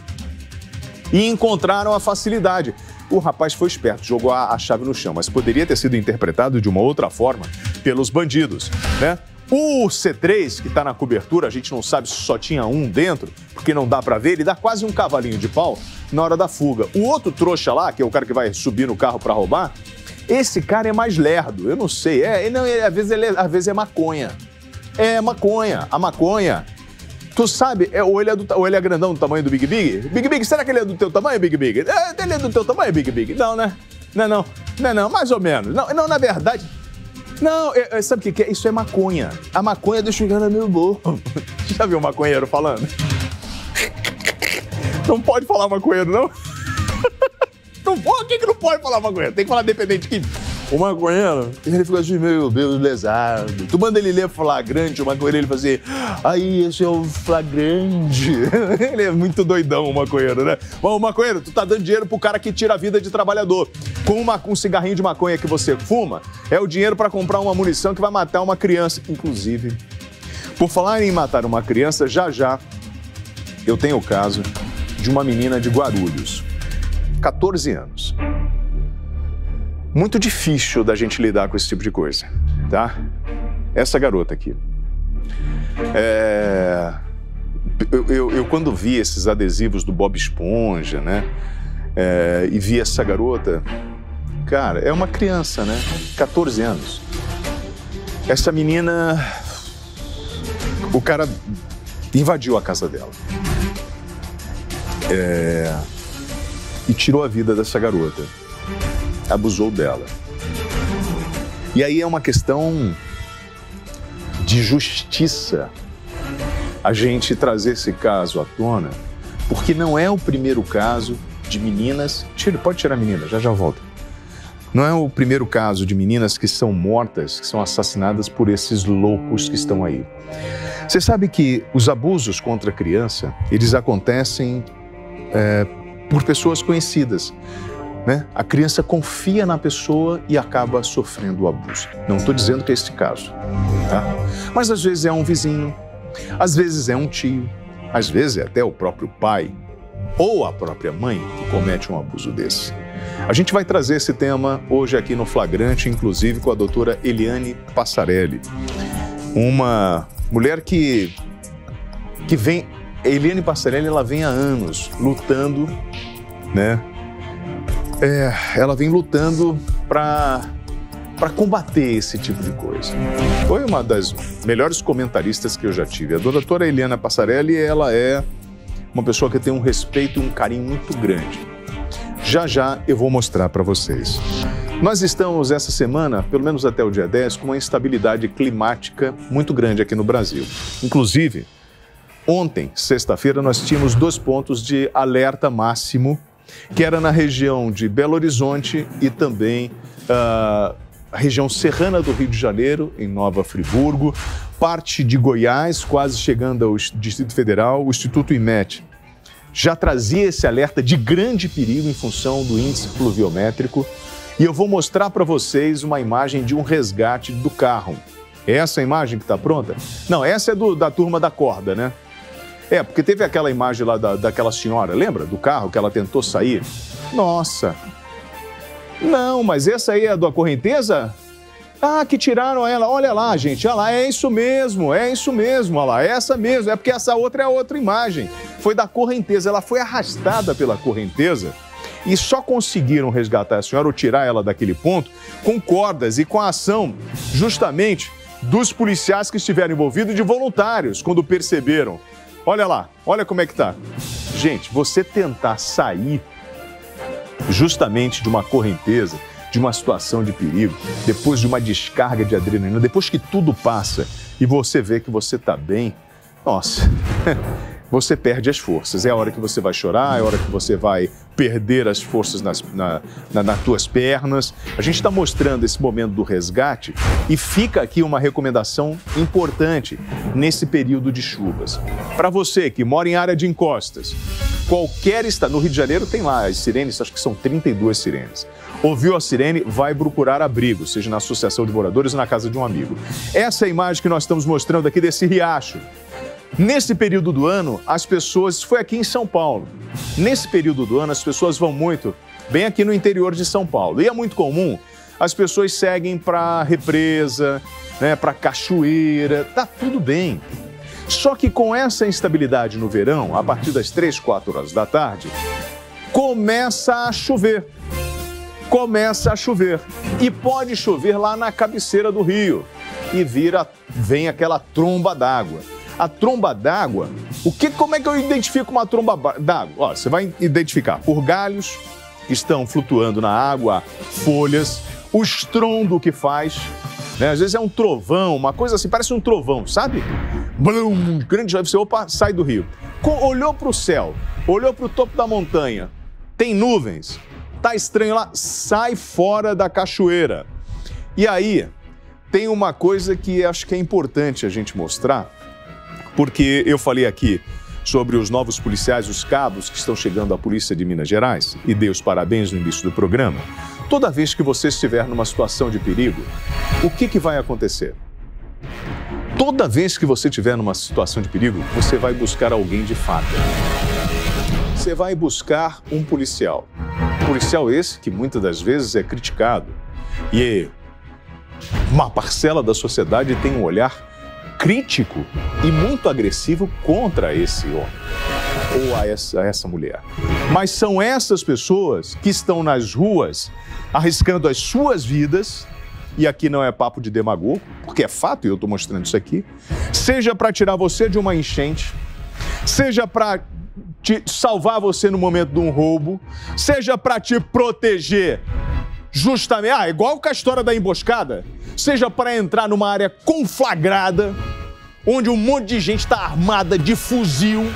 e encontraram a facilidade. O rapaz foi esperto, jogou a chave no chão, mas poderia ter sido interpretado de uma outra forma pelos bandidos, né? O C3, que está na cobertura, a gente não sabe se só tinha um dentro, porque não dá para ver, ele dá quase um cavalinho de pau na hora da fuga. O outro trouxa lá, que é o cara que vai subir no carro para roubar, esse cara é mais lerdo, eu não sei, às vezes é maconha. É maconha, a maconha. Tu sabe, ou ele é grandão do tamanho do Big Big? Big Big, será que ele é do teu tamanho, Big Big? Ele é do teu tamanho, Big Big? Não, né? Não, mais ou menos. Não, na verdade... Não, sabe o que é? Isso é maconha. A maconha deixa o cara meio burro. Já viu o maconheiro falando? Não pode falar maconheiro, não? Não pode? Quem que não pode falar maconheiro? Tem que falar dependente químico. O maconheiro, ele fica assim meio lesado. Tu manda ele ler flagrante, o maconheiro, ele fala assim, aí, esse é o flagrante. Ele é muito doidão, o maconheiro, né? Bom, maconheiro, tu tá dando dinheiro pro cara que tira a vida de trabalhador. Com um cigarrinho de maconha que você fuma, é o dinheiro para comprar uma munição que vai matar uma criança. Inclusive, por falar em matar uma criança, já eu tenho o caso de uma menina de Guarulhos, 14 anos. Muito difícil da gente lidar com esse tipo de coisa, tá? Essa garota aqui. Eu quando vi esses adesivos do Bob Esponja, né? e vi essa garota. Cara, é uma criança, né? 14 anos. Essa menina, o cara invadiu a casa dela. E tirou a vida dessa garota. Abusou dela. E aí é uma questão de justiça a gente trazer esse caso à tona, porque não é o primeiro caso de meninas... Pode tirar a menina, já volta. Não é o primeiro caso de meninas que são mortas, que são assassinadas por esses loucos que estão aí. Você sabe que os abusos contra a criança, eles acontecem por pessoas conhecidas, né? A criança confia na pessoa e acaba sofrendo o abuso. Não estou dizendo que é esse caso, tá? Mas às vezes é um vizinho, às vezes é um tio, às vezes é até o próprio pai ou a própria mãe que comete um abuso desse. A gente vai trazer esse tema hoje aqui no Flagrante, inclusive com a doutora Eliane Passarelli. Uma mulher que vem... Eliane Passarelli, ela vem há anos lutando, né? Ela vem lutando para combater esse tipo de coisa. Foi uma das melhores comentaristas que eu já tive. A doutora Eliane Passarelli, ela é uma pessoa que tem um respeito e um carinho muito grande. Já eu vou mostrar para vocês. Nós estamos essa semana, pelo menos até o dia 10, com uma instabilidade climática muito grande aqui no Brasil. Inclusive, ontem, sexta-feira, nós tínhamos 2 pontos de alerta máximo, que era na região de Belo Horizonte e também a região serrana do Rio de Janeiro, em Nova Friburgo, parte de Goiás, quase chegando ao Distrito Federal. O Instituto IMET já trazia esse alerta de grande perigo em função do índice pluviométrico. E eu vou mostrar para vocês uma imagem de um resgate do carro. É essa a imagem que está pronta? Não, essa é da turma da corda, né? Porque teve aquela imagem lá daquela senhora, lembra? Do carro que ela tentou sair. Nossa! Não, mas essa aí é da correnteza? Ah, que tiraram ela. Olha lá, gente, olha lá, é isso mesmo, olha lá, é essa mesmo. É porque essa outra é outra imagem. Foi da correnteza, ela foi arrastada pela correnteza e só conseguiram resgatar a senhora ou tirar ela daquele ponto com cordas e com a ação justamente dos policiais que estiveram envolvidos e de voluntários quando perceberam. Olha lá, olha como é que tá. Gente, você tentar sair justamente de uma correnteza, de uma situação de perigo, depois de uma descarga de adrenalina, depois que tudo passa e você vê que você tá bem, nossa, você perde as forças. É a hora que você vai chorar, é a hora que você vai perder as forças nas tuas pernas. A gente está mostrando esse momento do resgate e fica aqui uma recomendação importante nesse período de chuvas. Para você que mora em área de encostas, qualquer estado, no Rio de Janeiro tem lá as sirenes, acho que são 32 sirenes. Ouviu a sirene, vai procurar abrigo, seja na associação de moradores ou na casa de um amigo. Essa é a imagem que nós estamos mostrando aqui desse riacho. Nesse período do ano, as pessoas... Foi aqui em São Paulo. Nesse período do ano, as pessoas vão muito bem aqui no interior de São Paulo. E é muito comum, as pessoas seguem para represa, né, para cachoeira, tá tudo bem. Só que com essa instabilidade no verão, a partir das 3, 4 horas da tarde, começa a chover. Começa a chover. E pode chover lá na cabeceira do rio. E vem aquela tromba d'água. A tromba d'água, como é que eu identifico uma tromba d'água? Você vai identificar por galhos que estão flutuando na água, folhas, o estrondo que faz, né? Às vezes é um trovão, uma coisa assim, parece um trovão, sabe? Blum, grande, você sai do rio. Olhou para o céu, olhou para o topo da montanha, tem nuvens, tá estranho lá, sai fora da cachoeira. E aí, tem uma coisa que acho que é importante a gente mostrar, porque eu falei aqui sobre os novos policiais, os cabos que estão chegando à Polícia de Minas Gerais, e dei os parabéns no início do programa. Toda vez que você estiver numa situação de perigo, o que vai acontecer? Toda vez que você estiver numa situação de perigo, você vai buscar alguém de fato. Você vai buscar um policial. Policial esse que muitas das vezes é criticado. E uma parcela da sociedade tem um olhar crítico e muito agressivo contra esse homem. ou a essa mulher. Mas são essas pessoas que estão nas ruas arriscando as suas vidas, e aqui não é papo de demagogo, porque é fato, e eu estou mostrando isso aqui, seja para tirar você de uma enchente, seja para te salvar você no momento de um roubo, seja para te proteger justamente, igual com a história da emboscada, seja para entrar numa área conflagrada, onde um monte de gente está armada de fuzil,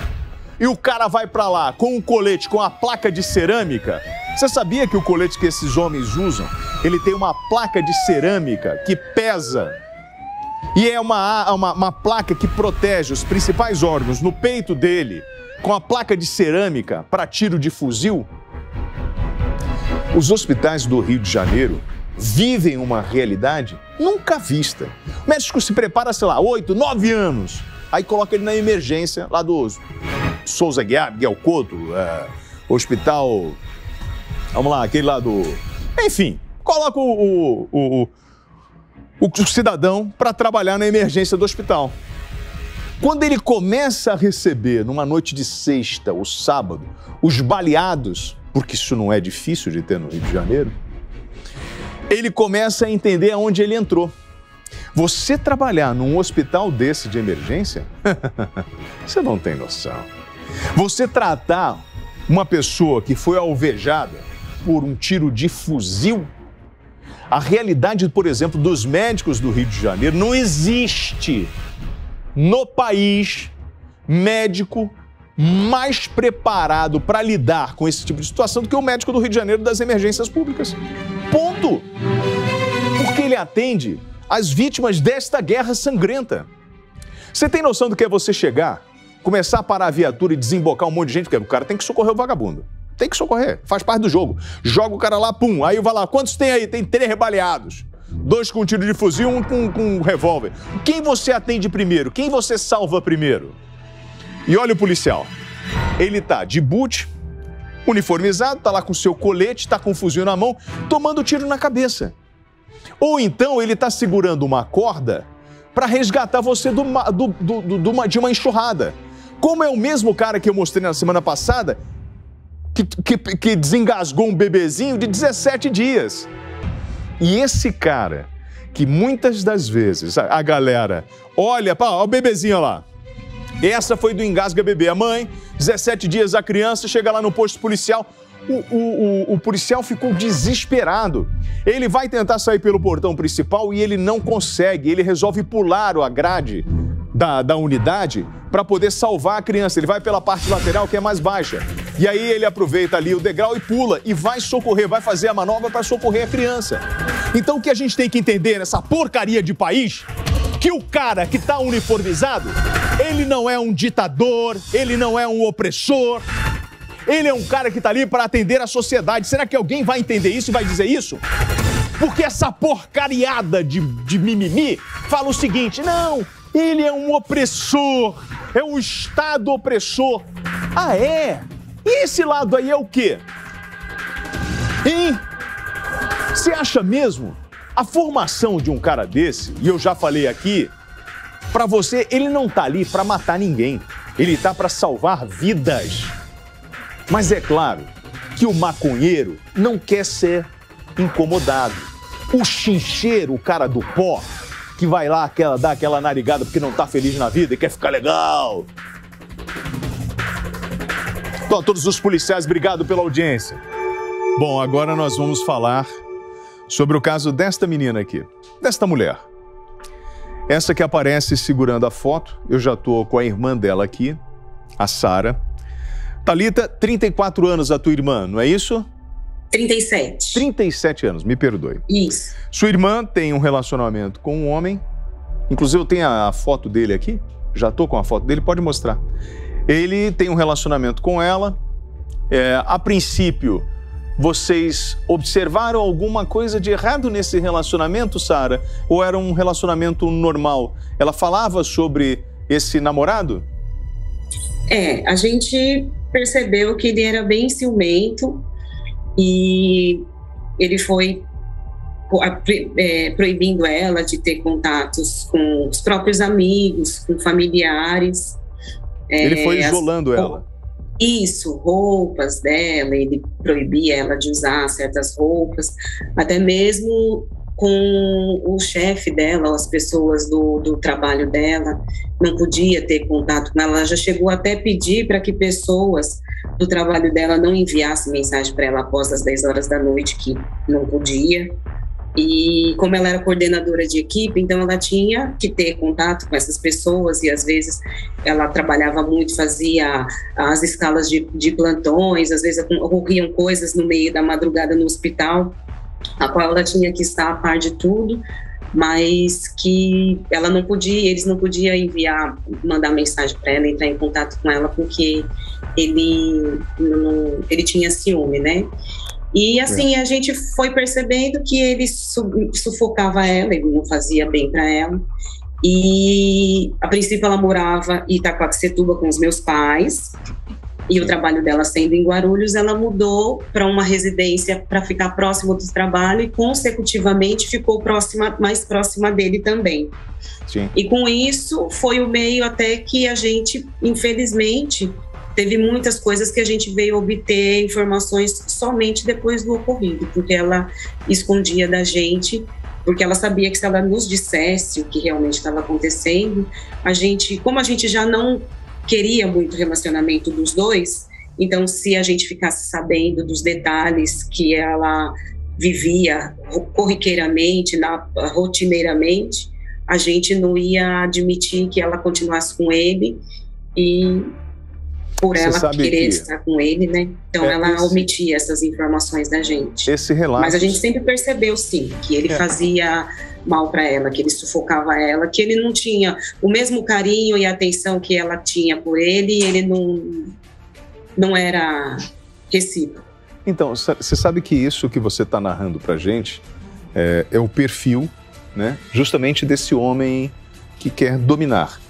e o cara vai para lá com um colete, com a placa de cerâmica. Você sabia que o colete que esses homens usam, ele tem uma placa de cerâmica que pesa, e é uma placa que protege os principais órgãos no peito dele, com a placa de cerâmica para tiro de fuzil? Os hospitais do Rio de Janeiro vivem uma realidade nunca vista. O médico se prepara, sei lá, 8, 9 anos, aí coloca ele na emergência lá do Souza Guiar, Miguel Couto, hospital, vamos lá, aquele lá do... Enfim, coloca o cidadão para trabalhar na emergência do hospital. Quando ele começa a receber, numa noite de sexta ou sábado, os baleados, porque isso não é difícil de ter no Rio de Janeiro, ele começa a entender aonde ele entrou. Você trabalhar num hospital desse de emergência, você não tem noção. Você tratar uma pessoa que foi alvejada por um tiro de fuzil, a realidade, por exemplo, dos médicos do Rio de Janeiro, não existe no país médico mais preparado para lidar com esse tipo de situação do que o médico do Rio de Janeiro das emergências públicas. Ponto! Porque ele atende as vítimas desta guerra sangrenta. Você tem noção do que é você chegar, começar a parar a viatura e desembocar um monte de gente? Porque o cara tem que socorrer o vagabundo. Tem que socorrer, faz parte do jogo. Joga o cara lá, pum, aí vai lá. Quantos tem aí? Tem 3 baleados. 2 com tiro de fuzil, 1 com revólver. Quem você atende primeiro? Quem você salva primeiro? E olha o policial. Ele tá de boot, uniformizado, tá lá com seu colete, tá com um fuzil na mão, tomando tiro na cabeça. Ou então ele tá segurando uma corda para resgatar você de uma enxurrada. Como é o mesmo cara que eu mostrei na semana passada, que desengasgou um bebezinho de 17 dias. E esse cara, que muitas das vezes a galera olha, ó, o bebezinho lá. Essa foi do Engasga Bebê. A mãe, 17 dias a criança, chega lá no posto policial. O policial ficou desesperado. Ele vai tentar sair pelo portão principal e ele não consegue. Ele resolve pular a grade da unidade para poder salvar a criança. Ele vai pela parte lateral, que é mais baixa. E aí ele aproveita ali o degrau e pula e vai socorrer, vai fazer a manobra para socorrer a criança. Então o que a gente tem que entender nessa porcaria de país, que o cara que está uniformizado, ele não é um ditador, ele não é um opressor, ele é um cara que está ali para atender a sociedade. Será que alguém vai entender isso e vai dizer isso? Porque essa porcariada de mimimi fala o seguinte: não, ele é um opressor, é um Estado opressor. Ah, é? E esse lado aí é o quê? Hein? Você acha mesmo? A formação de um cara desse, e eu já falei aqui, para você, ele não tá ali para matar ninguém. Ele tá para salvar vidas. Mas é claro que o maconheiro não quer ser incomodado. O chincheiro, o cara do pó, que vai lá dar aquela narigada porque não tá feliz na vida e quer ficar legal. Então, a todos os policiais, obrigado pela audiência. Bom, agora nós vamos falar sobre o caso desta menina aqui, desta mulher. Essa que aparece segurando a foto, eu já estou com a irmã dela aqui, a Sara. Thalita, 34 anos a tua irmã, não é isso? 37. 37 anos, me perdoe. Isso. Sua irmã tem um relacionamento com um homem, inclusive eu tenho a foto dele aqui, já estou com a foto dele, pode mostrar. Ele tem um relacionamento com ela, a princípio, vocês observaram alguma coisa de errado nesse relacionamento, Sara? Ou era um relacionamento normal? Ela falava sobre esse namorado? A gente percebeu que ele era bem ciumento e ele foi proibindo ela de ter contatos com os próprios amigos, com familiares. Ele foi isolando ela? Isso, roupas dela, ele proibia ela de usar certas roupas, até mesmo com o chefe dela, as pessoas do trabalho dela, não podia ter contato com ela. Ela já chegou até a pedir para que pessoas do trabalho dela não enviassem mensagem para ela após as 10 horas da noite, que não podia. E como ela era coordenadora de equipe, então ela tinha que ter contato com essas pessoas, e às vezes ela trabalhava muito, fazia as escalas de plantões, às vezes ocorriam coisas no meio da madrugada no hospital, a qual ela tinha que estar a par de tudo, mas que ela não podia, eles não podiam enviar, mandar mensagem para ela, entrar em contato com ela, porque ele tinha ciúme, né? E assim, a gente foi percebendo que ele sufocava ela, ele não fazia bem para ela. E a princípio ela morava em Itaquaquecetuba com os meus pais, e o trabalho dela sendo em Guarulhos, ela mudou para uma residência para ficar próximo do trabalho, e consecutivamente ficou mais próxima dele também. Sim. E com isso foi o meio até que a gente, infelizmente, teve muitas coisas que a gente veio obter informações somente depois do ocorrido, porque ela escondia da gente, porque ela sabia que se ela nos dissesse o que realmente estava acontecendo, como a gente já não queria muito relacionamento dos dois, então se a gente ficasse sabendo dos detalhes que ela vivia corriqueiramente, rotineiramente, a gente não ia admitir que ela continuasse com ele, e por ela querer estar com ele, né? Então ela omitia essas informações da gente. Esse relato... Mas a gente sempre percebeu, sim, que ele fazia mal para ela, que ele sufocava ela, que ele não tinha o mesmo carinho e atenção que ela tinha por ele, e ele não era recíproco. Então, você sabe que isso que você está narrando pra gente é o perfil, né, justamente desse homem que quer dominar.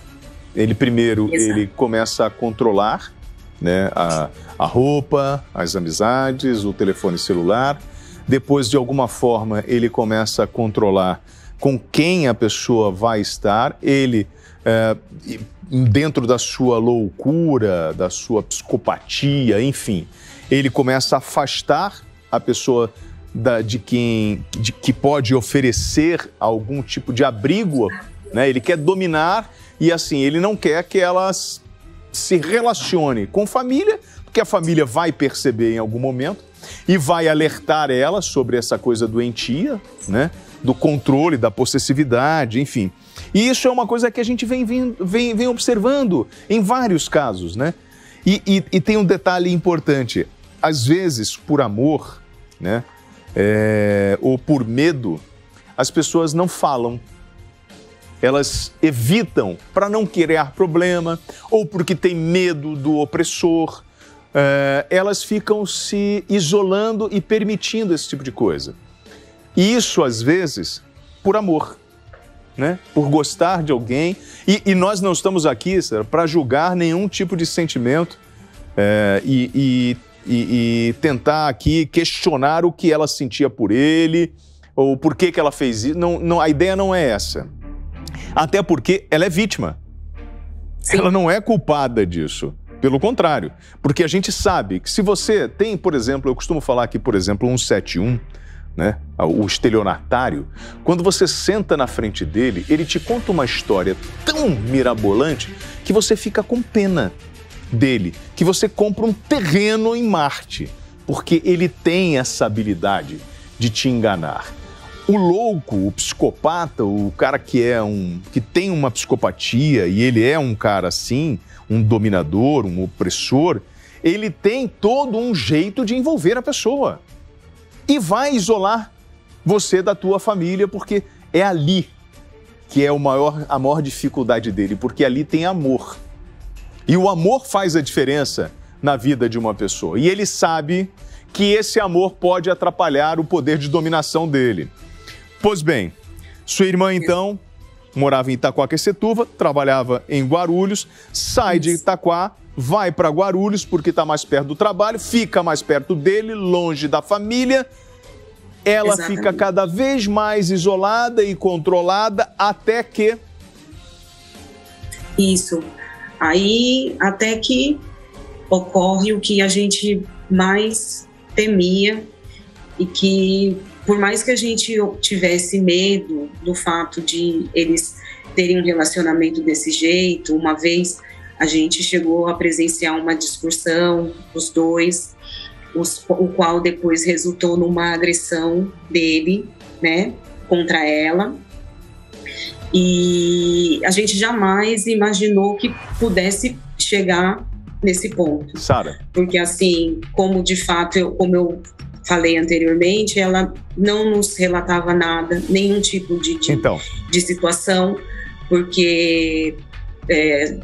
Ele primeiro, ele começa a controlar, né, a roupa, as amizades, o telefone celular. Depois, de alguma forma, ele começa a controlar com quem a pessoa vai estar. Ele, dentro da sua loucura, da sua psicopatia, enfim, ele começa a afastar a pessoa que pode oferecer algum tipo de abrigo, né? Ele quer dominar e, assim, ele não quer que elas se relacione com família, porque a família vai perceber em algum momento e vai alertar ela sobre essa coisa doentia, né? Do controle, da possessividade, enfim. E isso é uma coisa que a gente vem observando em vários casos, né? E tem um detalhe importante. Às vezes, por amor, né? Ou por medo, as pessoas não falam. Elas evitam para não criar problema, ou porque tem medo do opressor. Elas ficam se isolando e permitindo esse tipo de coisa. E isso, às vezes, por amor, né? Por gostar de alguém. E nós não estamos aqui, para julgar nenhum tipo de sentimento e tentar aqui questionar o que ela sentia por ele, ou por que ela fez isso. Não, a ideia não é essa. Até porque ela é vítima. Sim. Ela não é culpada disso. Pelo contrário. Porque a gente sabe que se você tem, por exemplo, eu costumo falar aqui, por exemplo, 171, né? O estelionatário, quando você senta na frente dele, ele te conta uma história tão mirabolante que você fica com pena dele, que você compra um terreno em Marte, porque ele tem essa habilidade de te enganar. O louco, o psicopata, o cara que tem uma psicopatia, e ele é um cara assim, um dominador, um opressor, ele tem todo um jeito de envolver a pessoa. E vai isolar você da tua família, porque é ali que é a maior dificuldade dele, porque ali tem amor. E o amor faz a diferença na vida de uma pessoa. E ele sabe que esse amor pode atrapalhar o poder de dominação dele. Pois bem, sua irmã, então, morava em Itaquaquecetuba, trabalhava em Guarulhos, sai de Itaquá, vai para Guarulhos porque está mais perto do trabalho, fica mais perto dele, longe da família. Ela Exatamente. Fica cada vez mais isolada e controlada até que... Isso. Aí, até que ocorre o que a gente mais temia e que, por mais que a gente tivesse medo do fato de eles terem um relacionamento desse jeito, uma vez a gente chegou a presenciar uma discussão, os dois, o qual depois resultou numa agressão dele, né, contra ela. E a gente jamais imaginou que pudesse chegar nesse ponto. Sara. Porque assim, como de fato, como eu falei anteriormente, ela não nos relatava nada, nenhum tipo de situação, porque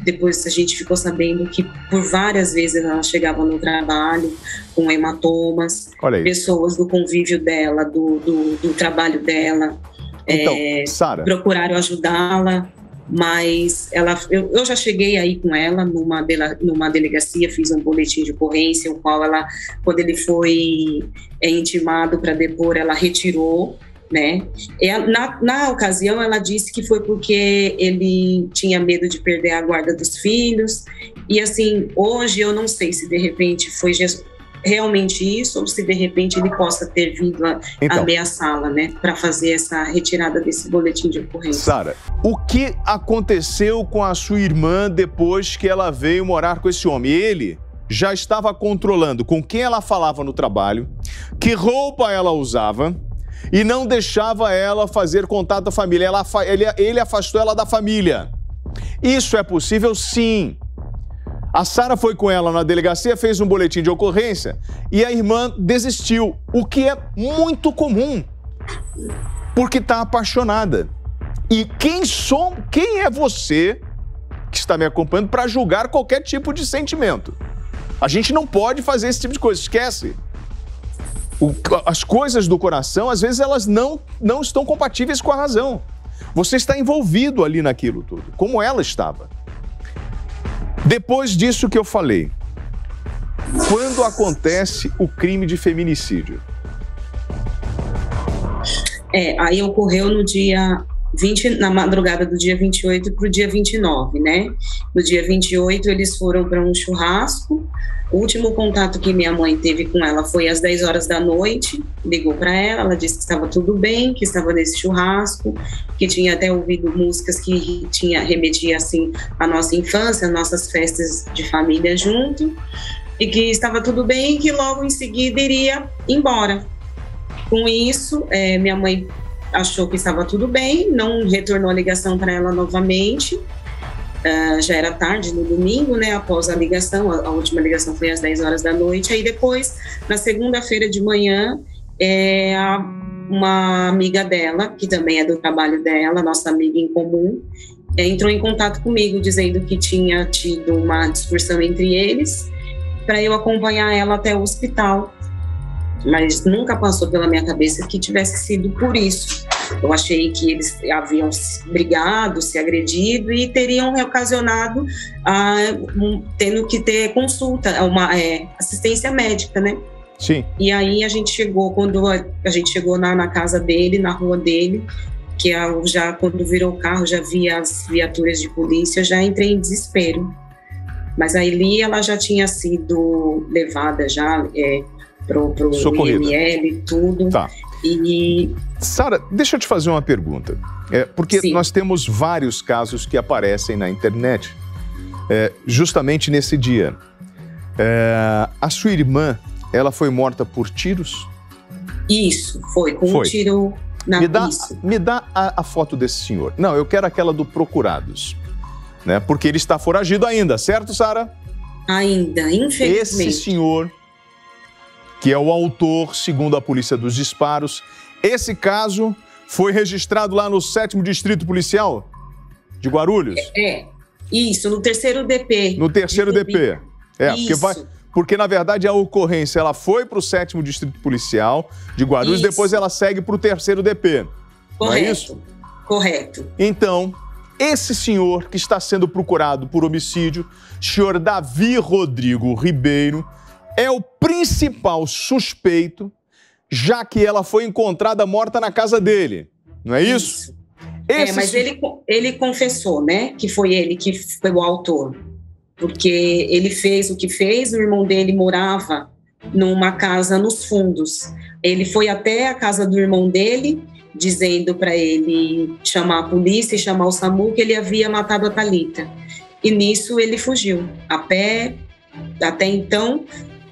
depois a gente ficou sabendo que por várias vezes ela chegava no trabalho com hematomas, pessoas do convívio dela, do trabalho dela, Sara, procuraram ajudá-la, mas eu já cheguei aí com ela numa delegacia, fiz um boletim de ocorrência, o qual ela, quando ele foi intimado para depor, ela retirou, né? Na ocasião, ela disse que foi porque ele tinha medo de perder a guarda dos filhos, e assim, hoje eu não sei se de repente foi realmente isso, ou se de repente ele possa ter vindo a ameaçá-la, né, para fazer essa retirada desse boletim de ocorrência. Sara, o que aconteceu com a sua irmã depois que ela veio morar com esse homem? Ele já estava controlando com quem ela falava no trabalho, que roupa ela usava, e não deixava ela fazer contato com a família. Ele afastou ela da família. Isso é possível, sim. A Sara foi com ela na delegacia, fez um boletim de ocorrência e a irmã desistiu, o que é muito comum, porque está apaixonada. E quem é você que está me acompanhando para julgar qualquer tipo de sentimento? A gente não pode fazer esse tipo de coisa, esquece. As coisas do coração, às vezes, elas não estão compatíveis com a razão. Você está envolvido ali naquilo tudo, como ela estava. Depois disso que eu falei, quando acontece o crime de feminicídio? Aí ocorreu no dia 20, na madrugada do dia 28 para o dia 29, né? No dia 28, eles foram para um churrasco. O último contato que minha mãe teve com ela foi às 10 horas da noite, ligou para ela disse que estava tudo bem, que estava nesse churrasco, que tinha até ouvido músicas que remetia assim à nossa infância, às nossas festas de família junto, e que estava tudo bem e que logo em seguida iria embora. Com isso, minha mãe achou que estava tudo bem, não retornou a ligação para ela novamente. Já era tarde no domingo, né, após a ligação, a última ligação foi às 10 horas da noite, aí depois, na segunda-feira de manhã, uma amiga dela, que também é do trabalho dela, nossa amiga em comum, entrou em contato comigo, dizendo que tinha tido uma discussão entre eles, para eu acompanhar ela até o hospital, mas nunca passou pela minha cabeça que tivesse sido por isso. Eu achei que eles haviam brigado, se agredido e teriam ocasionado tendo que ter consulta, uma assistência médica, né? Sim. E aí a gente chegou, quando a gente chegou na casa dele, na rua dele, que já quando virou o carro, já via as viaturas de polícia, já entrei em desespero. Mas a Eli, ela já tinha sido levada já pro IML e tudo. Tá. Sara, deixa eu te fazer uma pergunta. Porque Sim. Nós temos vários casos que aparecem na internet justamente nesse dia. A sua irmã, ela foi morta por tiros? Isso, foi com um tiro na cabeça. Me dá a foto desse senhor. Não, eu quero aquela do Procurados, né? Porque ele está foragido ainda, certo, Sara? Ainda, infelizmente. Esse senhor, que é o autor, segundo a polícia, dos disparos. Esse caso foi registrado lá no 7º Distrito Policial de Guarulhos? Isso, no 3º DP. No 3º DP. Porque, na verdade, a ocorrência ela foi para o 7º Distrito Policial de Guarulhos, depois ela segue para o 3º DP. Correto. Não é isso? Correto. Então, esse senhor que está sendo procurado por homicídio, senhor Davi Rodrigo Ribeiro, é o principal suspeito, já que ela foi encontrada morta na casa dele. Não é isso? Mas ele confessou, né, que foi ele que foi o autor. porque ele fez o que fez, o irmão dele morava numa casa nos fundos. Ele foi até a casa do irmão dele, dizendo para ele chamar a polícia e chamar o SAMU, que ele havia matado a Thalita. E nisso ele fugiu, a pé. Até então,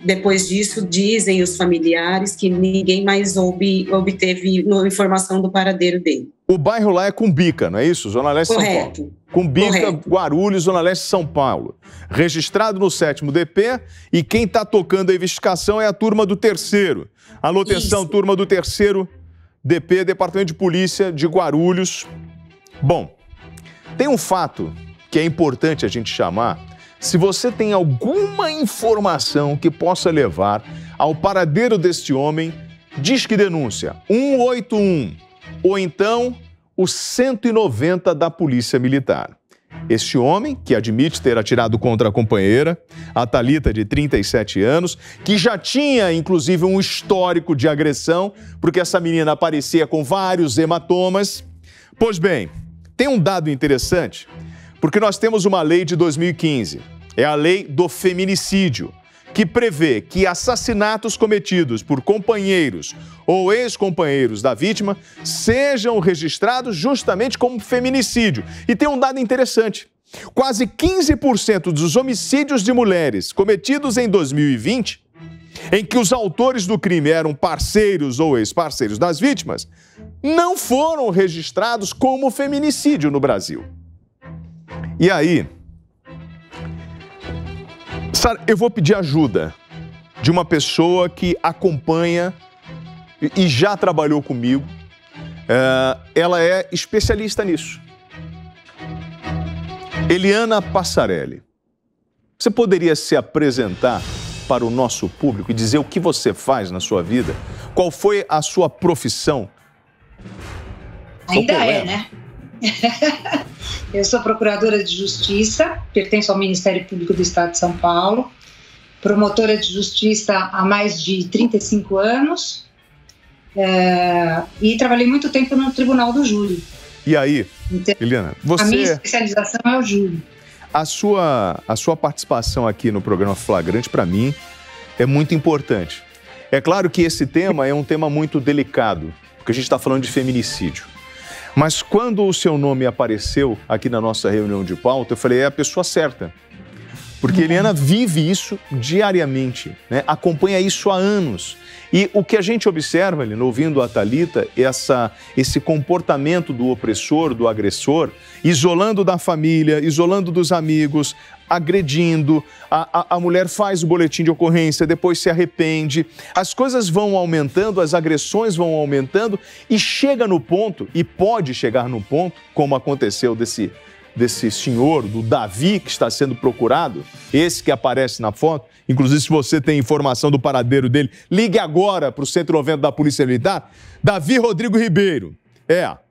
depois disso, dizem os familiares que ninguém mais obteve informação do paradeiro dele. O bairro lá é Cumbica, não é isso? Zona Leste de São Paulo. Cumbica, correto. Guarulhos, Zona Leste de São Paulo. Registrado no 7º DP, e quem está tocando a investigação é a turma do 3º. Alô, atenção, turma do 3º DP, Departamento de Polícia de Guarulhos. Bom, tem um fato que é importante a gente chamar. Se você tem alguma informação que possa levar ao paradeiro deste homem, Disque Denúncia 181 ou então o 190 da Polícia Militar. Este homem, que admite ter atirado contra a companheira, a Thalita, de 37 anos, que já tinha, inclusive, um histórico de agressão, porque essa menina aparecia com vários hematomas. Pois bem, tem um dado interessante, porque nós temos uma lei de 2015, é a lei do feminicídio, que prevê que assassinatos cometidos por companheiros ou ex-companheiros da vítima sejam registrados justamente como feminicídio. E tem um dado interessante: quase 15% dos homicídios de mulheres cometidos em 2020, em que os autores do crime eram parceiros ou ex-parceiros das vítimas, não foram registrados como feminicídio no Brasil. E aí, eu vou pedir ajuda de uma pessoa que acompanha e já trabalhou comigo. Ela é especialista nisso. Eliana Passarelli. Você poderia se apresentar para o nosso público e dizer o que você faz na sua vida? Qual foi a sua profissão? Ainda é, né? Eu sou procuradora de justiça, pertenço ao Ministério Público do Estado de São Paulo, promotora de justiça há mais de 35 anos e trabalhei muito tempo no Tribunal do Júri. E aí, então, Eliana, a minha especialização é o júri. A sua participação aqui no programa Flagrante, para mim, é muito importante. É claro que esse tema é um tema muito delicado, porque a gente está falando de feminicídio. Mas quando o seu nome apareceu aqui na nossa reunião de pauta, eu falei, é a pessoa certa. Porque Eliana vive isso diariamente, né? Acompanha isso há anos. E o que a gente observa, Eliana, ouvindo a Thalita, esse comportamento do opressor, do agressor, isolando da família, isolando dos amigos, agredindo, a mulher faz o boletim de ocorrência, depois se arrepende, as coisas vão aumentando, as agressões vão aumentando e chega no ponto, e pode chegar no ponto, como aconteceu desse senhor, do Davi, que está sendo procurado, esse que aparece na foto. Inclusive, se você tem informação do paradeiro dele, ligue agora para o 190 da Polícia Militar. Davi Rodrigo Ribeiro.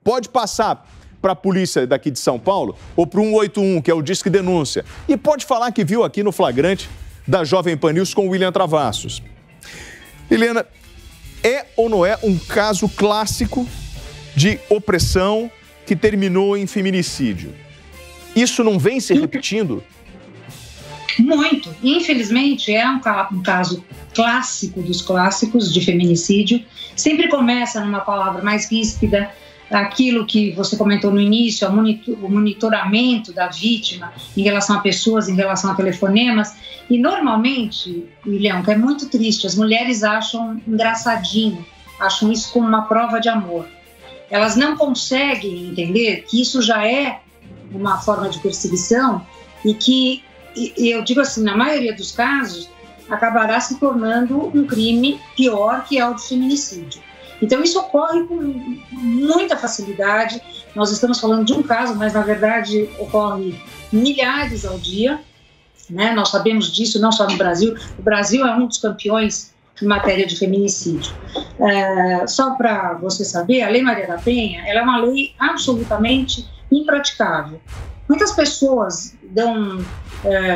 Pode passar para a polícia daqui de São Paulo ou para o 181, que é o Disque Denúncia. E pode falar que viu aqui no Flagrante da Jovem Pan News com o William Travassos. Eliana, é ou não é um caso clássico de opressão que terminou em feminicídio? Isso não vem se repetindo? Muito. Infelizmente, é um caso clássico dos clássicos de feminicídio. Sempre começa numa palavra mais ríspida, aquilo que você comentou no início, o monitoramento da vítima em relação a pessoas, em relação a telefonemas. E normalmente, William, que é muito triste, as mulheres acham engraçadinho, acham isso como uma prova de amor. Elas não conseguem entender que isso já é uma forma de perseguição e que, eu digo assim, na maioria dos casos, acabará se tornando um crime pior, que é o de feminicídio. Então, isso ocorre com muita facilidade. Nós estamos falando de um caso, mas, na verdade, ocorre milhares ao dia, né? Nós sabemos disso não só no Brasil. O Brasil é um dos campeões em matéria de feminicídio. Só para você saber, a Lei Maria da Penha, ela é uma lei absolutamente impraticável. Muitas pessoas dão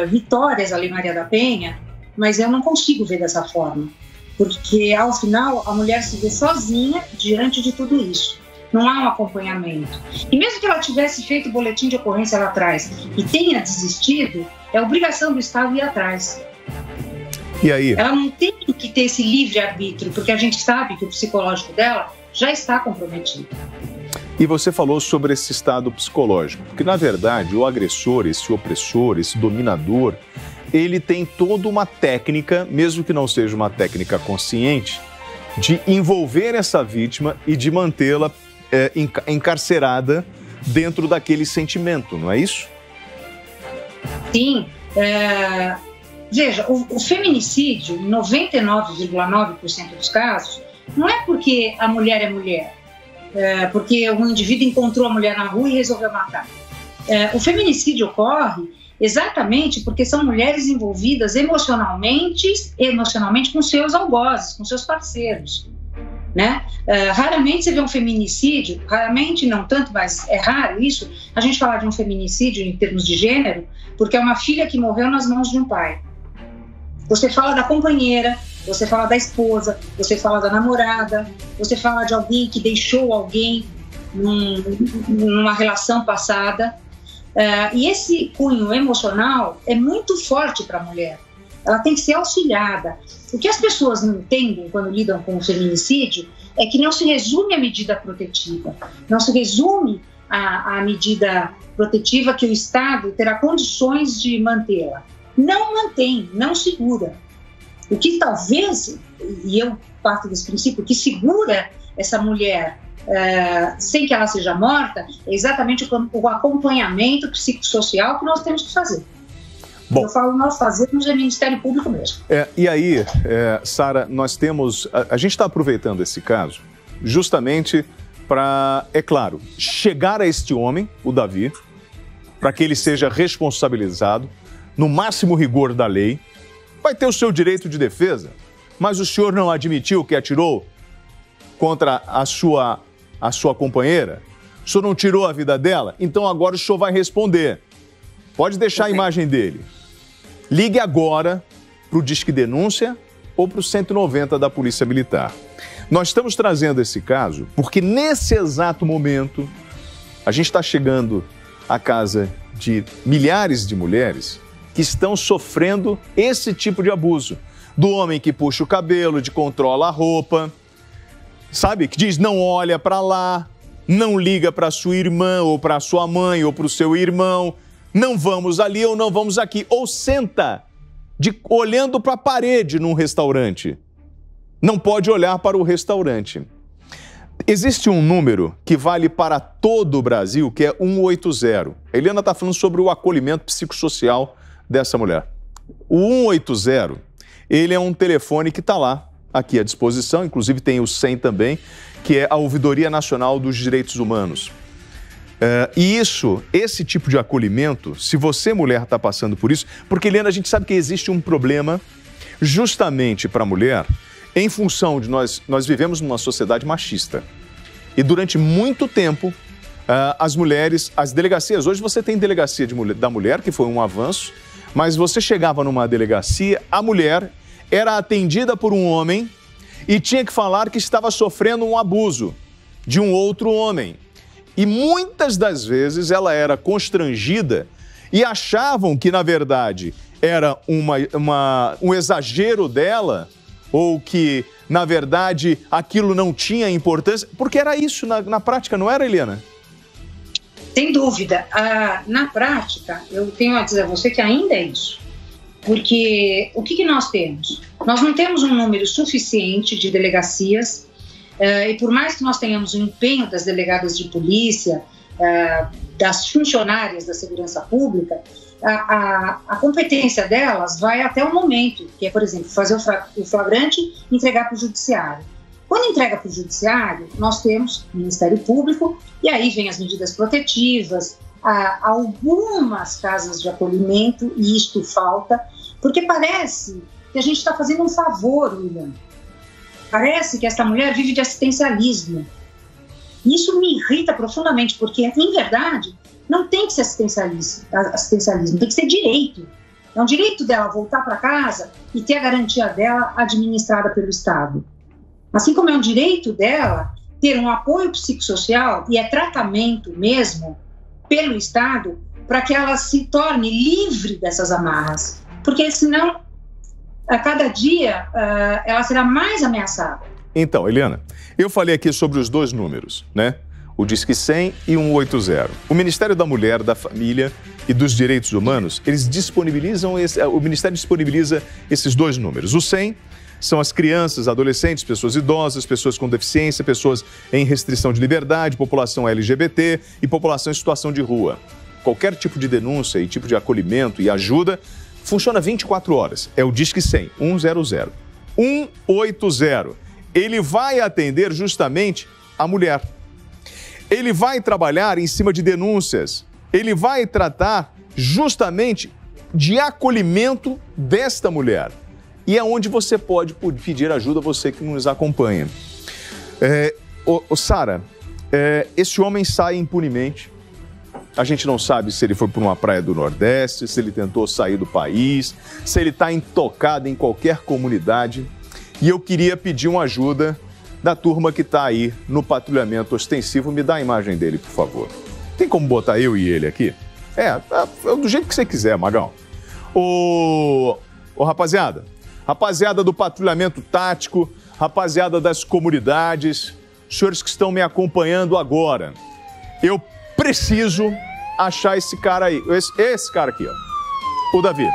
vitórias à Lei Maria da Penha, mas eu não consigo ver dessa forma. Porque, ao final, a mulher se vê sozinha diante de tudo isso. não há um acompanhamento. E mesmo que ela tivesse feito o boletim de ocorrência lá atrás e tenha desistido, é obrigação do Estado ir atrás. E aí? Ela não tem que ter esse livre-arbítrio, porque a gente sabe que o psicológico dela já está comprometido. E você falou sobre esse estado psicológico, porque na verdade o agressor, esse opressor, esse dominador, ele tem toda uma técnica, mesmo que não seja uma técnica consciente, de envolver essa vítima e de mantê-la encarcerada dentro daquele sentimento, não é isso? Sim. Veja, o feminicídio, em 99,9% dos casos, não é porque a mulher é mulher, porque um indivíduo encontrou a mulher na rua e resolveu matar. O feminicídio ocorre exatamente porque são mulheres envolvidas emocionalmente com seus algozes, com seus parceiros, né? Raramente você vê um feminicídio, raramente não tanto, mas é raro isso, a gente falar de um feminicídio em termos de gênero, porque é uma filha que morreu nas mãos de um pai. Você fala da companheira, você fala da esposa, você fala da namorada, você fala de alguém que deixou alguém numa relação passada. E esse cunho emocional é muito forte para a mulher. Ela tem que ser auxiliada. O que as pessoas não entendem quando lidam com o feminicídio é que não se resume à medida protetiva, não se resume à medida protetiva que o Estado terá condições de mantê-la. Não mantém, não segura. O que talvez, e eu parto desse princípio, o que segura essa mulher sem que ela seja morta é exatamente o acompanhamento psicossocial que nós temos que fazer. Bom, eu falo nós fazemos, é Ministério Público mesmo. E aí, Sara, nós temos... A gente está aproveitando esse caso justamente para, é claro, chegar a este homem, o Davi, para que ele seja responsabilizado no máximo rigor da lei. Vai ter o seu direito de defesa, mas o senhor não admitiu que atirou contra a sua companheira? O senhor não tirou a vida dela? Então agora o senhor vai responder. Pode deixar a imagem dele. Ligue agora para o Disque Denúncia ou para o 190 da Polícia Militar. Nós estamos trazendo esse caso porque nesse exato momento a gente está chegando à casa de milhares de mulheres que estão sofrendo esse tipo de abuso. Do homem que puxa o cabelo, de controla a roupa, sabe? Que diz não olha para lá, não liga para sua irmã ou para sua mãe ou para o seu irmão, não vamos ali ou não vamos aqui, ou senta olhando para a parede num restaurante. Não pode olhar para o restaurante. Existe um número que vale para todo o Brasil, que é 180. A Eliana está falando sobre o acolhimento psicossocial dessa mulher. O 180, ele é um telefone que está lá, aqui à disposição, inclusive tem o 100 também, que é a Ouvidoria Nacional dos Direitos Humanos. E esse tipo de acolhimento, se você, mulher, está passando por isso, porque, Eliana, a gente sabe que existe um problema justamente para a mulher, em função de nós vivemos numa sociedade machista. E durante muito tempo, as mulheres, as delegacias, hoje você tem delegacia da mulher, que foi um avanço, mas você chegava numa delegacia, a mulher era atendida por um homem e tinha que falar que estava sofrendo um abuso de um outro homem. E muitas das vezes ela era constrangida e achavam que, na verdade, era um exagero dela ou que, na verdade, aquilo não tinha importância, porque era isso na prática, não era, Eliana? Sem dúvida. Na prática, eu tenho a dizer a você que ainda é isso. Porque o que nós temos? Nós não temos um número suficiente de delegacias e por mais que nós tenhamos o empenho das delegadas de polícia, das funcionárias da segurança pública, a competência delas vai até o momento, que é, por exemplo, fazer o flagrante e entregar para o judiciário. Quando entrega para o judiciário, nós temos o Ministério Público e aí vem as medidas protetivas, algumas casas de acolhimento, e isto falta, porque parece que a gente está fazendo um favor, William. Parece que essa mulher vive de assistencialismo. Isso me irrita profundamente, porque, em verdade, não tem que ser assistencialismo, tem que ser direito. É um direito dela voltar para casa e ter a garantia dela administrada pelo Estado. Assim como é um direito dela ter um apoio psicossocial, e é tratamento mesmo, pelo Estado, para que ela se torne livre dessas amarras. Porque senão, a cada dia, ela será mais ameaçada. Então, Eliana, eu falei aqui sobre os 2 números, né? O Disque 100 e 180. O Ministério da Mulher, da Família e dos Direitos Humanos, o Ministério disponibiliza esses 2 números. O 100 são as crianças, adolescentes, pessoas idosas, pessoas com deficiência, pessoas em restrição de liberdade, população LGBT e população em situação de rua. Qualquer tipo de denúncia e tipo de acolhimento e ajuda funciona 24 horas. É o Disque 100, 100. 180. Ele vai atender justamente a mulher. Ele vai trabalhar em cima de denúncias. Ele vai tratar justamente de acolhimento desta mulher. E é onde você pode pedir ajuda, você que nos acompanha. Sara, esse homem sai impunemente. A gente não sabe se ele foi para uma praia do Nordeste, se ele tentou sair do país, se ele está intocado em qualquer comunidade. E eu queria pedir uma ajuda da turma que está aí no patrulhamento ostensivo. Me dá a imagem dele, por favor. Tem como botar eu e ele aqui? Do jeito que você quiser, Magão. Rapaziada do patrulhamento tático, rapaziada das comunidades, senhores que estão me acompanhando agora, eu preciso achar esse cara aí, esse cara aqui, ó, o Davi.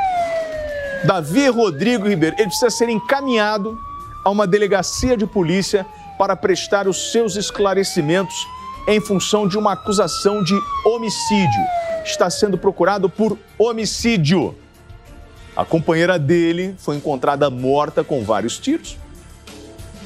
Davi Rodrigo Ribeiro, ele precisa ser encaminhado a uma delegacia de polícia para prestar os seus esclarecimentos em função de uma acusação de homicídio. Está sendo procurado por homicídio. A companheira dele foi encontrada morta com vários tiros.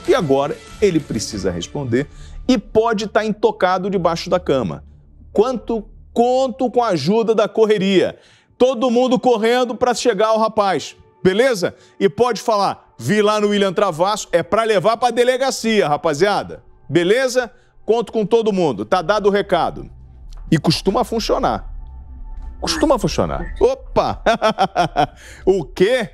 E agora ele precisa responder e pode estar intocado debaixo da cama. Conto com a ajuda da correria. Todo mundo correndo para chegar ao rapaz, beleza? E pode falar, vi lá no William Travasso, é para levar para a delegacia, rapaziada. Beleza? Conto com todo mundo, tá dado o recado. E costuma funcionar. Costuma funcionar. Opa! O quê?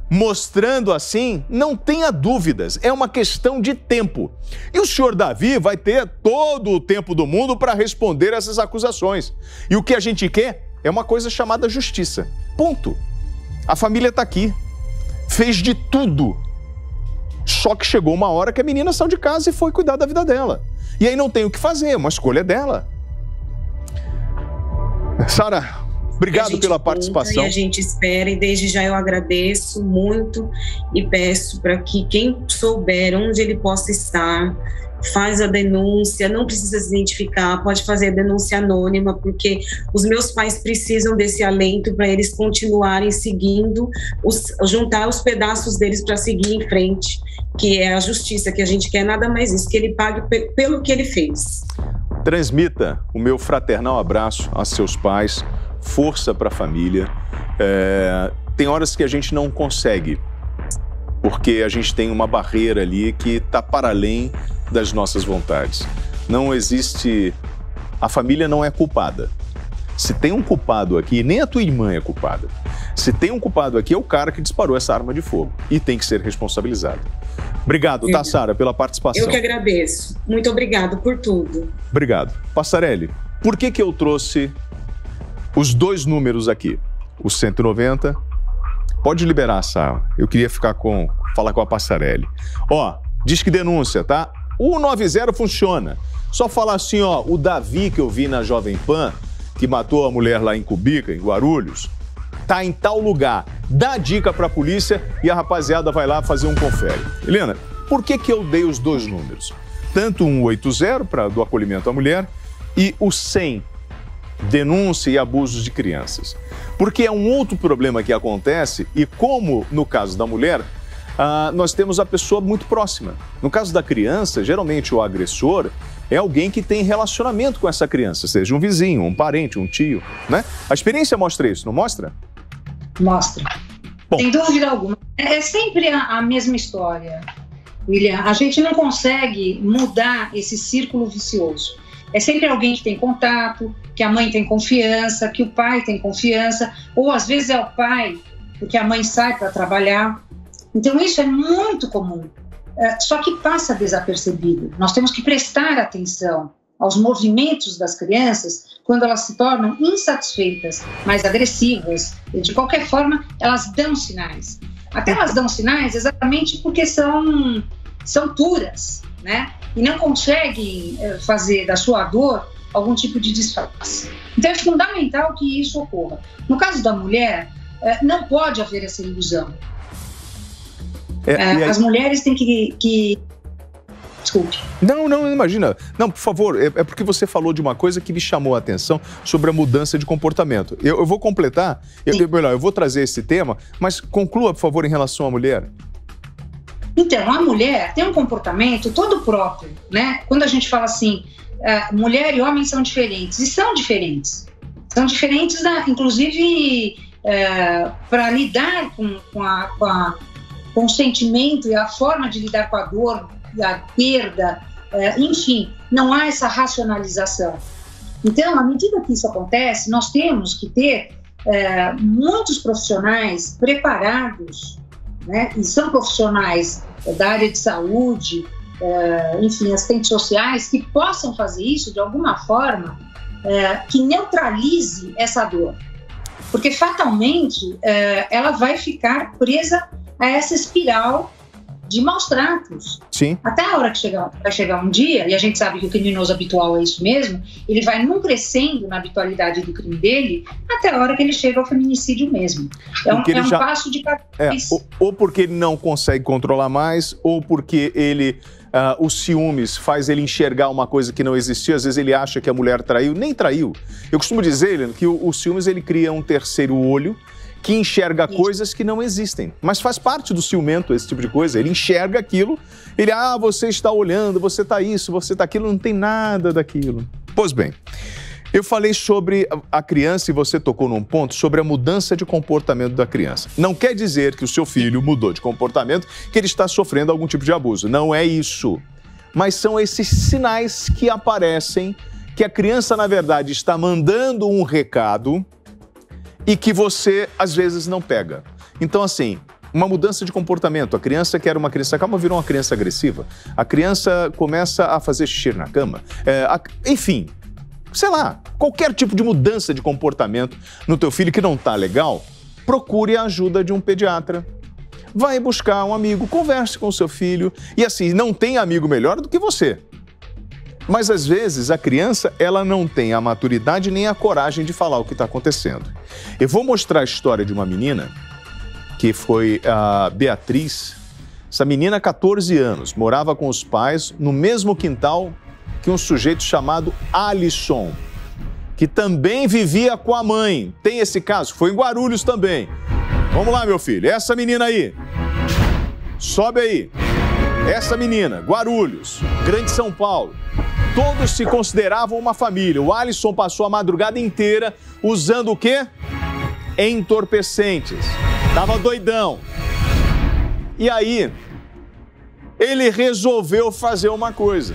Mostrando assim, não tenha dúvidas, é uma questão de tempo. E o senhor Davi vai ter todo o tempo do mundo para responder essas acusações. E o que a gente quer é uma coisa chamada justiça. Ponto. A família está aqui, fez de tudo. Só que chegou uma hora que a menina saiu de casa e foi cuidar da vida dela. E aí não tem o que fazer, uma escolha dela. Sara, obrigado pela participação. E a gente espera, e desde já eu agradeço muito e peço para que quem souber onde ele possa estar, faz a denúncia, não precisa se identificar, pode fazer a denúncia anônima, porque os meus pais precisam desse alento para eles continuarem seguindo, juntar os pedaços deles para seguir em frente, que é a justiça que a gente quer, nada mais isso, que ele pague pelo que ele fez. Transmita o meu fraternal abraço a seus pais, força para a família. Tem horas que a gente não consegue, porque a gente tem uma barreira ali que está para além das nossas vontades. Não existe... A família não é culpada. Se tem um culpado aqui, nem a tua irmã é culpada. Se tem um culpado aqui, é o cara que disparou essa arma de fogo e tem que ser responsabilizado. Obrigado, tá, Sara, pela participação. Eu que agradeço. Muito obrigado por tudo. Obrigado. Passarelli, por que eu trouxe os 2 números aqui? O 190. Pode liberar, Sara. Eu queria falar com a Passarelli. Diz que denúncia, tá? O 190 funciona. Só falar assim, o Davi que eu vi na Jovem Pan, que matou a mulher lá em Cubica, em Guarulhos, tá em tal lugar. Dá a dica pra polícia e a rapaziada vai lá fazer um confere. Helena, por que eu dei os 2 números? Tanto o 180 do acolhimento à mulher e o 100, denúncia e abusos de crianças. Porque é um outro problema que acontece e como no caso da mulher, nós temos a pessoa muito próxima. No caso da criança, geralmente o agressor é alguém que tem relacionamento com essa criança, seja um vizinho, um parente, um tio, né? A experiência mostra isso, não mostra? Mostra. Bom, sem dúvida alguma. É sempre a mesma história, William. A gente não consegue mudar esse círculo vicioso. É sempre alguém que tem contato, que a mãe tem confiança, que o pai tem confiança, ou às vezes é o pai, porque a mãe sai para trabalhar. Então isso é muito comum. só que passa desapercebido. Nós temos que prestar atenção aos movimentos das crianças quando elas se tornam insatisfeitas, mais agressivas. De qualquer forma, elas dão sinais. Até elas dão sinais exatamente porque são puras, né? E não conseguem fazer da sua dor algum tipo de disfarce. Então é fundamental que isso ocorra. No caso da mulher, não pode haver essa ilusão. As mulheres têm que... Desculpe. Não, imagina. Não, por favor, é porque você falou de uma coisa que me chamou a atenção sobre a mudança de comportamento. Eu vou completar, eu vou trazer esse tema, mas conclua, por favor, em relação à mulher. Então, a mulher tem um comportamento todo próprio, né? Quando a gente fala assim, mulher e homem são diferentes, e são diferentes. São diferentes, inclusive, para lidar com o sentimento e a forma de lidar com a dor, a perda, enfim, não há essa racionalização. Então, à medida que isso acontece, nós temos que ter muitos profissionais preparados, né, e são profissionais da área de saúde, enfim, assistentes sociais, que possam fazer isso de alguma forma que neutralize essa dor. Porque, fatalmente, ela vai ficar presa a essa espiral de maus tratos. Sim. Até a hora que vai chegar um dia, e a gente sabe que o criminoso habitual é isso mesmo, ele vai não crescendo na habitualidade do crime dele, até a hora que ele chega ao feminicídio mesmo. É um passo de cada vez. Ou porque ele não consegue controlar mais, ou porque ele... os ciúmes faz ele enxergar uma coisa que não existia. Às vezes ele acha que a mulher traiu, nem traiu. Eu costumo dizer, Helena, que o ciúmes ele cria um terceiro olho que enxerga coisas que não existem. Mas faz parte do ciumento esse tipo de coisa. Ele enxerga aquilo, ele, você está olhando, você está isso, você está aquilo, não tem nada daquilo. Pois bem, eu falei sobre a criança e você tocou num ponto sobre a mudança de comportamento da criança. Não quer dizer que o seu filho mudou de comportamento, que ele está sofrendo algum tipo de abuso. Não é isso. Mas são esses sinais que aparecem que a criança, na verdade, está mandando um recado e que você, às vezes, não pega. Então, assim, uma mudança de comportamento. A criança que era uma criança calma virou uma criança agressiva. A criança começa a fazer xixi na cama. Enfim, sei lá, qualquer tipo de mudança de comportamento no teu filho que não tá legal, procure a ajuda de um pediatra. Vai buscar um amigo, converse com o seu filho. E assim, não tem amigo melhor do que você. Mas às vezes a criança, ela não tem a maturidade nem a coragem de falar o que está acontecendo. Eu vou mostrar a história de uma menina, que foi a Beatriz. Essa menina, 14 anos, morava com os pais no mesmo quintal que um sujeito chamado Alisson, que também vivia com a mãe. Tem esse caso, foi em Guarulhos também. Vamos lá, meu filho, essa menina aí. Sobe aí. Essa menina, Guarulhos, Grande São Paulo. Todos se consideravam uma família. O Alisson passou a madrugada inteira usando o quê? Entorpecentes. Tava doidão. E aí, ele resolveu fazer uma coisa.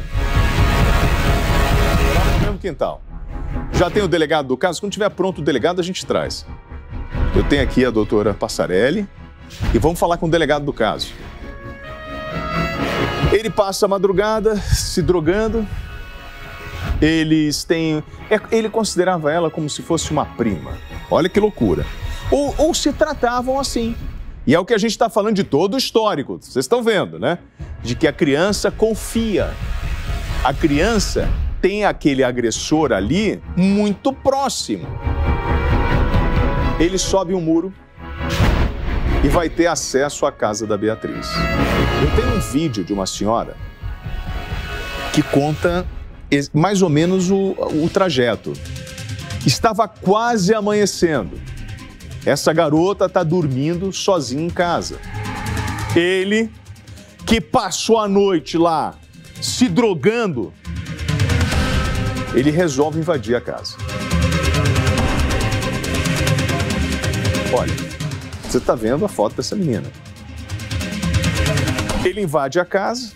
Lá no mesmo quintal. Já tem o delegado do caso? Quando tiver pronto o delegado, a gente traz. Eu tenho aqui a doutora Passarelli e vamos falar com o delegado do caso. Ele passa a madrugada se drogando. Ele considerava ela como se fosse uma prima. Olha que loucura. Ou se tratavam assim. E é o que a gente está falando de todo o histórico. Vocês estão vendo, né? De que a criança confia. A criança tem aquele agressor ali muito próximo. Ele sobe um muro e vai ter acesso à casa da Beatriz. Eu tenho um vídeo de uma senhora que conta mais ou menos o trajeto. Estava quase amanhecendo. Essa garota está dormindo sozinha em casa. Ele, que passou a noite lá se drogando, ele resolve invadir a casa. Olha, você está vendo a foto dessa menina. Ele invade a casa,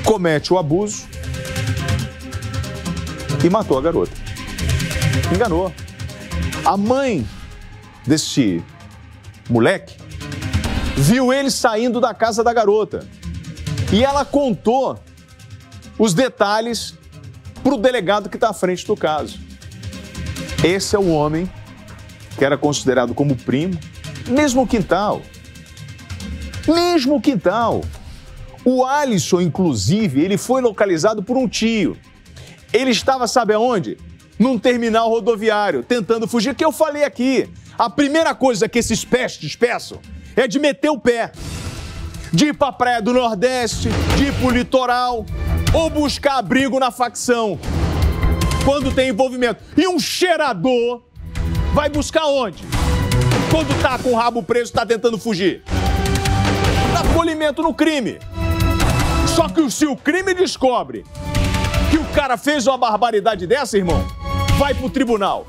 comete o abuso e matou a garota. Enganou. A mãe desse moleque viu ele saindo da casa da garota. E ela contou os detalhes para o delegado que está à frente do caso. Esse é o homem que era considerado como primo, mesmo quintal. Mesmo quintal. O Alisson, inclusive, ele foi localizado por um tio. Ele estava, sabe aonde? Num terminal rodoviário, tentando fugir, que eu falei aqui. A primeira coisa que esses pestes peçam é de meter o pé. De ir para a praia do Nordeste, de ir para o litoral, ou buscar abrigo na facção, quando tem envolvimento. E um cheirador vai buscar onde? Quando tá com o rabo preso, tá tentando fugir. Acolhimento no crime. Só que se o crime descobre que o cara fez uma barbaridade dessa, irmão, vai pro tribunal.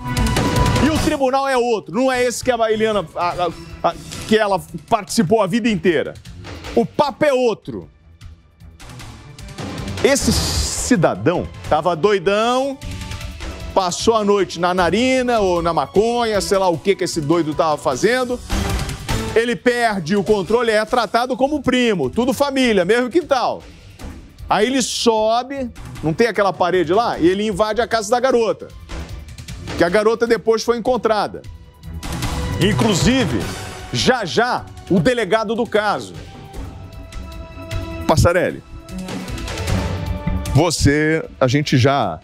E o tribunal é outro, não é esse que a Eliana, que ela participou a vida inteira. O papo é outro. Esse cidadão tava doidão, passou a noite na narina ou na maconha, sei lá o que esse doido tava fazendo. Ele perde o controle, é tratado como primo, tudo família, mesmo quintal. Aí ele sobe, não tem aquela parede lá, e ele invade a casa da garota. Que a garota depois foi encontrada. Inclusive, já, o delegado do caso. Passarelli, a gente já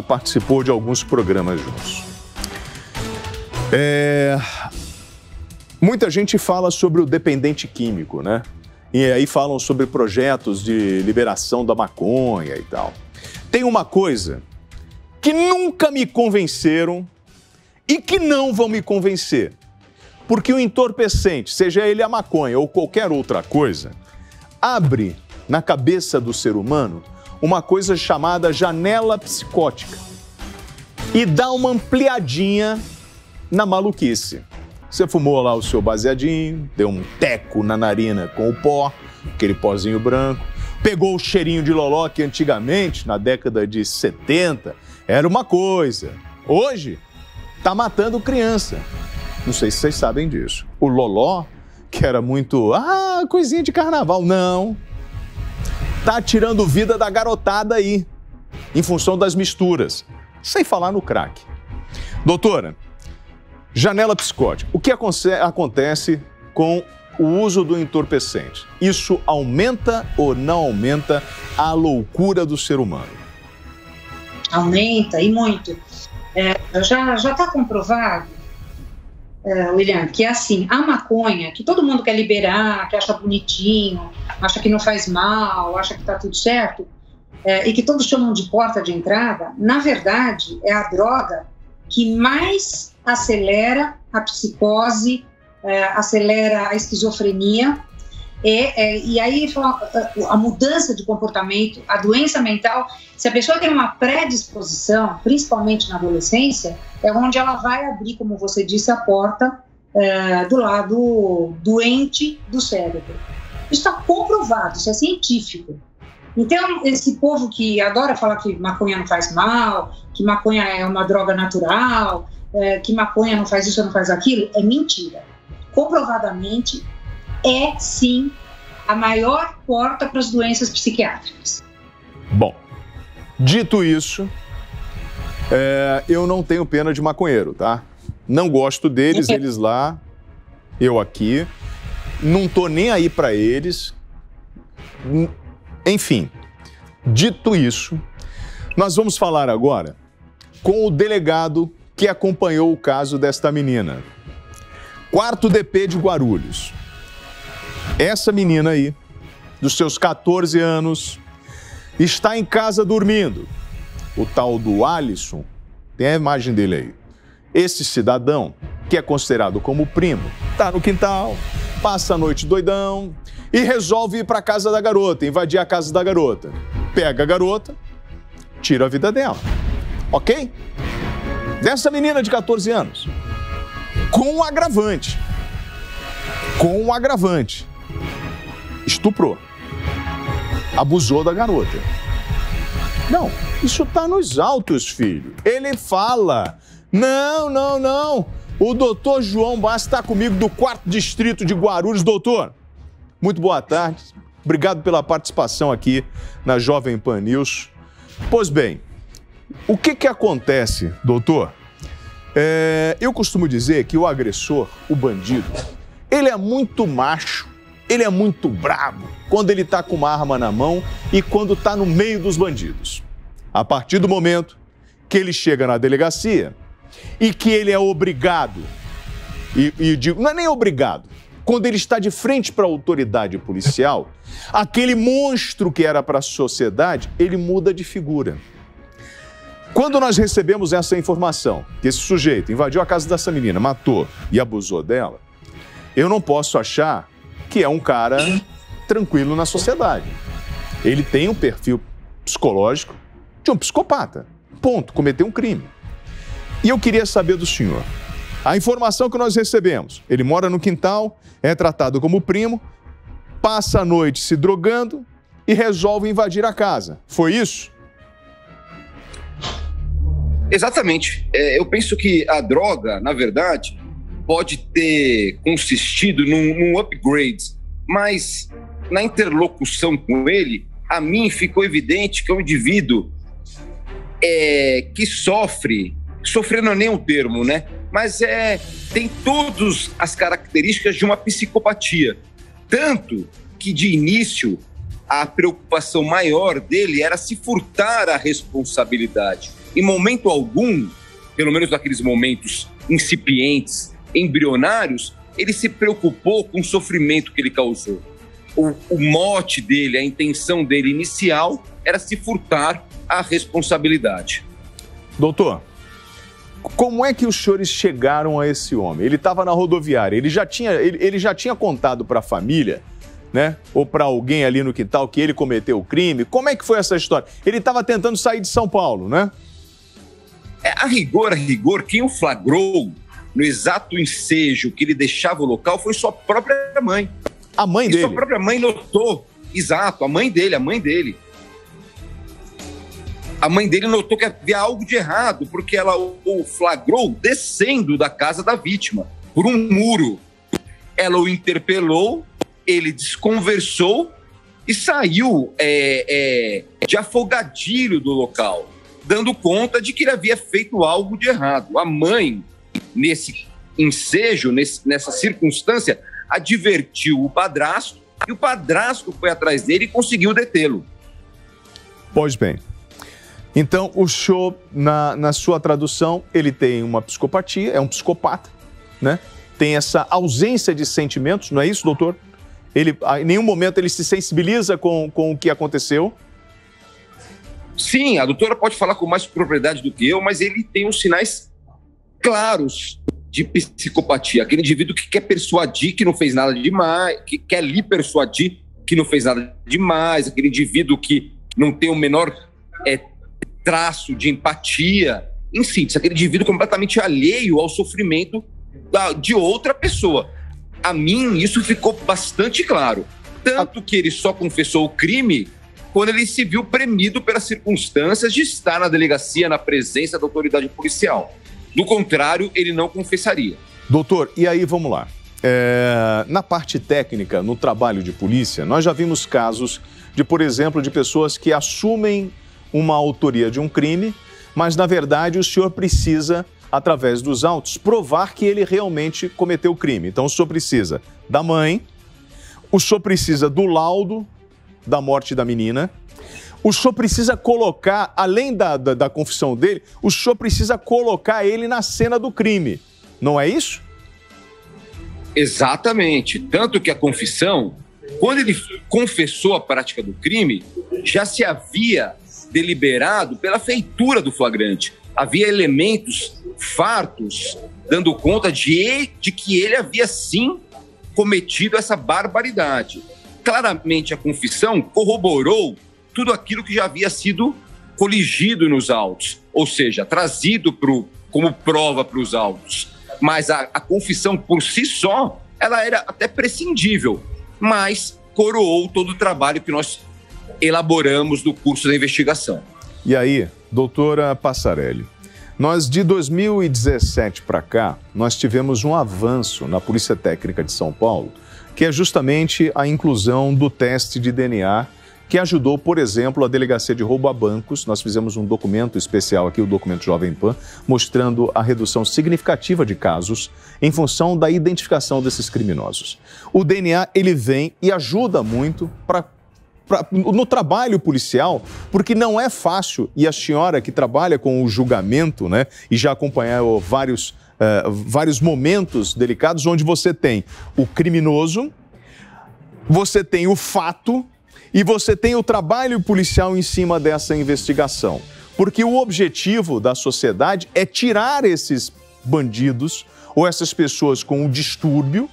participou de alguns programas juntos. Muita gente fala sobre o dependente químico, né? E aí falam sobre projetos de liberação da maconha e tal. Tem uma coisa que nunca me convenceram e que não vão me convencer. Porque o entorpecente, seja ele a maconha ou qualquer outra coisa, abre na cabeça do ser humano uma coisa chamada janela psicótica e dá uma ampliadinha na maluquice. Você fumou lá o seu baseadinho, deu um teco na narina com o pó, aquele pozinho branco, pegou o cheirinho de loló que antigamente, na década de 70, era uma coisa. Hoje, tá matando criança. Não sei se vocês sabem disso. O loló, que era muito, coisinha de carnaval. Não. Tá tirando vida da garotada aí, em função das misturas. Sem falar no crack. Doutora, janela psicótica. O que acontece com o uso do entorpecente? Isso aumenta ou não aumenta a loucura do ser humano? Aumenta, e muito. Já está comprovado, William, que é assim, a maconha, que todo mundo quer liberar, que acha bonitinho, acha que não faz mal, acha que está tudo certo, e que todos chamam de porta de entrada, na verdade, é a droga que mais acelera a psicose, acelera a esquizofrenia, e aí a mudança de comportamento, a doença mental. Se a pessoa tem uma predisposição, principalmente na adolescência, é onde ela vai abrir, como você disse, a porta do lado doente do cérebro. Isso está comprovado, isso é científico. Então, esse povo que adora falar que maconha não faz mal, que maconha é uma droga natural, que maconha não faz isso, não faz aquilo, é mentira. Comprovadamente, é sim a maior porta para as doenças psiquiátricas. Bom, dito isso, eu não tenho pena de maconheiro, tá? Não gosto deles, eles lá, eu aqui. Não tô nem aí para eles. Enfim, dito isso, nós vamos falar agora com o delegado que acompanhou o caso desta menina. 4º DP de Guarulhos. Essa menina aí, dos seus 14 anos, está em casa dormindo. O tal do Alisson, tem a imagem dele aí. Esse cidadão, que é considerado como primo, está no quintal, passa a noite doidão e resolve ir para a casa da garota, invadir a casa da garota. Pega a garota, tira a vida dela. Ok? Dessa menina de 14 anos. Com um agravante. Estuprou. Abusou da garota. Não, isso tá nos autos, filho. Ele fala, não, O doutor João Bassi está comigo do 4º Distrito de Guarulhos. Doutor, muito boa tarde. Obrigado pela participação aqui na Jovem Pan News. Pois bem, o que acontece, doutor? Eu costumo dizer que o agressor, o bandido, ele é muito macho, ele é muito brabo quando ele está com uma arma na mão e quando está no meio dos bandidos. A partir do momento que ele chega na delegacia e que ele é obrigado, e digo, não é nem obrigado, quando ele está de frente para a autoridade policial, aquele monstro que era para a sociedade, ele muda de figura. Quando nós recebemos essa informação, que esse sujeito invadiu a casa dessa menina, matou e abusou dela, eu não posso achar que é um cara tranquilo na sociedade. Ele tem um perfil psicológico de um psicopata. Ponto. Cometeu um crime. E eu queria saber do senhor, a informação que nós recebemos, ele mora no quintal, é tratado como primo, passa a noite se drogando e resolve invadir a casa. Foi isso? Exatamente. Eu penso que a droga, na verdade, pode ter consistido num upgrade, mas na interlocução com ele, a mim ficou evidente que é um indivíduo que sofre não é nem um termo, né? Mas tem todas as características de uma psicopatia. Tanto que, de início, a preocupação maior dele era se furtar a responsabilidade. Em momento algum, pelo menos naqueles momentos incipientes, embrionários, ele se preocupou com o sofrimento que ele causou. O mote dele, a intenção dele inicial era se furtar a responsabilidade. Doutor, como é que os senhores chegaram a esse homem? Ele estava na rodoviária, ele já tinha contado para a família, né? Ou para alguém ali no quintal que ele cometeu o crime? Como é que foi essa história? Ele estava tentando sair de São Paulo, né? A rigor, quem o flagrou no exato ensejo que ele deixava o local foi sua própria mãe. A mãe dele? Sua própria mãe notou, exato, a mãe dele. A mãe dele notou que havia algo de errado, porque ela o flagrou descendo da casa da vítima, por um muro. Ela o interpelou, ele desconversou e saiu de afogadilho do local, dando conta de que ele havia feito algo de errado. A mãe, nesse ensejo, nessa circunstância, advertiu o padrasto e o padrasto foi atrás dele e conseguiu detê-lo. Pois bem. Então, o senhor, na sua tradução, ele tem uma psicopatia, é um psicopata, né? Tem essa ausência de sentimentos, não é isso, doutor? Em nenhum momento ele se sensibiliza com o que aconteceu? Sim, a doutora pode falar com mais propriedade do que eu, mas ele tem os sinais claros de psicopatia. Aquele indivíduo que quer persuadir que não fez nada demais, que quer lhe persuadir que não fez nada demais, aquele indivíduo que não tem o menor traço de empatia. Em síntese, aquele indivíduo completamente alheio ao sofrimento de outra pessoa. A mim, isso ficou bastante claro. Tanto que ele só confessou o crime quando ele se viu premido pelas circunstâncias de estar na delegacia, na presença da autoridade policial. Do contrário, ele não confessaria. Doutor, e aí vamos lá. Na parte técnica, no trabalho de polícia, nós já vimos casos de, por exemplo, de pessoas que assumem uma autoria de um crime, mas, na verdade, o senhor precisa, através dos autos, provar que ele realmente cometeu o crime. Então, o senhor precisa da mãe, o senhor precisa do laudo da morte da menina, o senhor precisa colocar, além da confissão dele, o senhor precisa colocar ele na cena do crime. Não é isso? Exatamente. Tanto que a confissão, quando ele confessou a prática do crime, já se havia deliberado pela feitura do flagrante. Havia elementos fartos dando conta de que ele havia sim cometido essa barbaridade. Claramente a confissão corroborou tudo aquilo que já havia sido coligido nos autos, ou seja, trazido como prova para os autos. Mas a confissão por si só, ela era até prescindível, mas coroou todo o trabalho que nós elaboramos no curso da investigação. E aí, doutora Passarelli, Nós, de 2017 para cá, nós tivemos um avanço na Polícia Técnica de São Paulo, que é justamente a inclusão do teste de DNA, que ajudou, por exemplo, a Delegacia de Roubo a Bancos. Nós fizemos um documento especial aqui, o documento Jovem Pan, mostrando a redução significativa de casos em função da identificação desses criminosos. O DNA, ele vem e ajuda muito no trabalho policial, porque não é fácil, e a senhora que trabalha com o julgamento, né, e já acompanhou vários momentos delicados, onde você tem o criminoso, você tem o fato e você tem o trabalho policial em cima dessa investigação. Porque o objetivo da sociedade é tirar esses bandidos ou essas pessoas com o distúrbio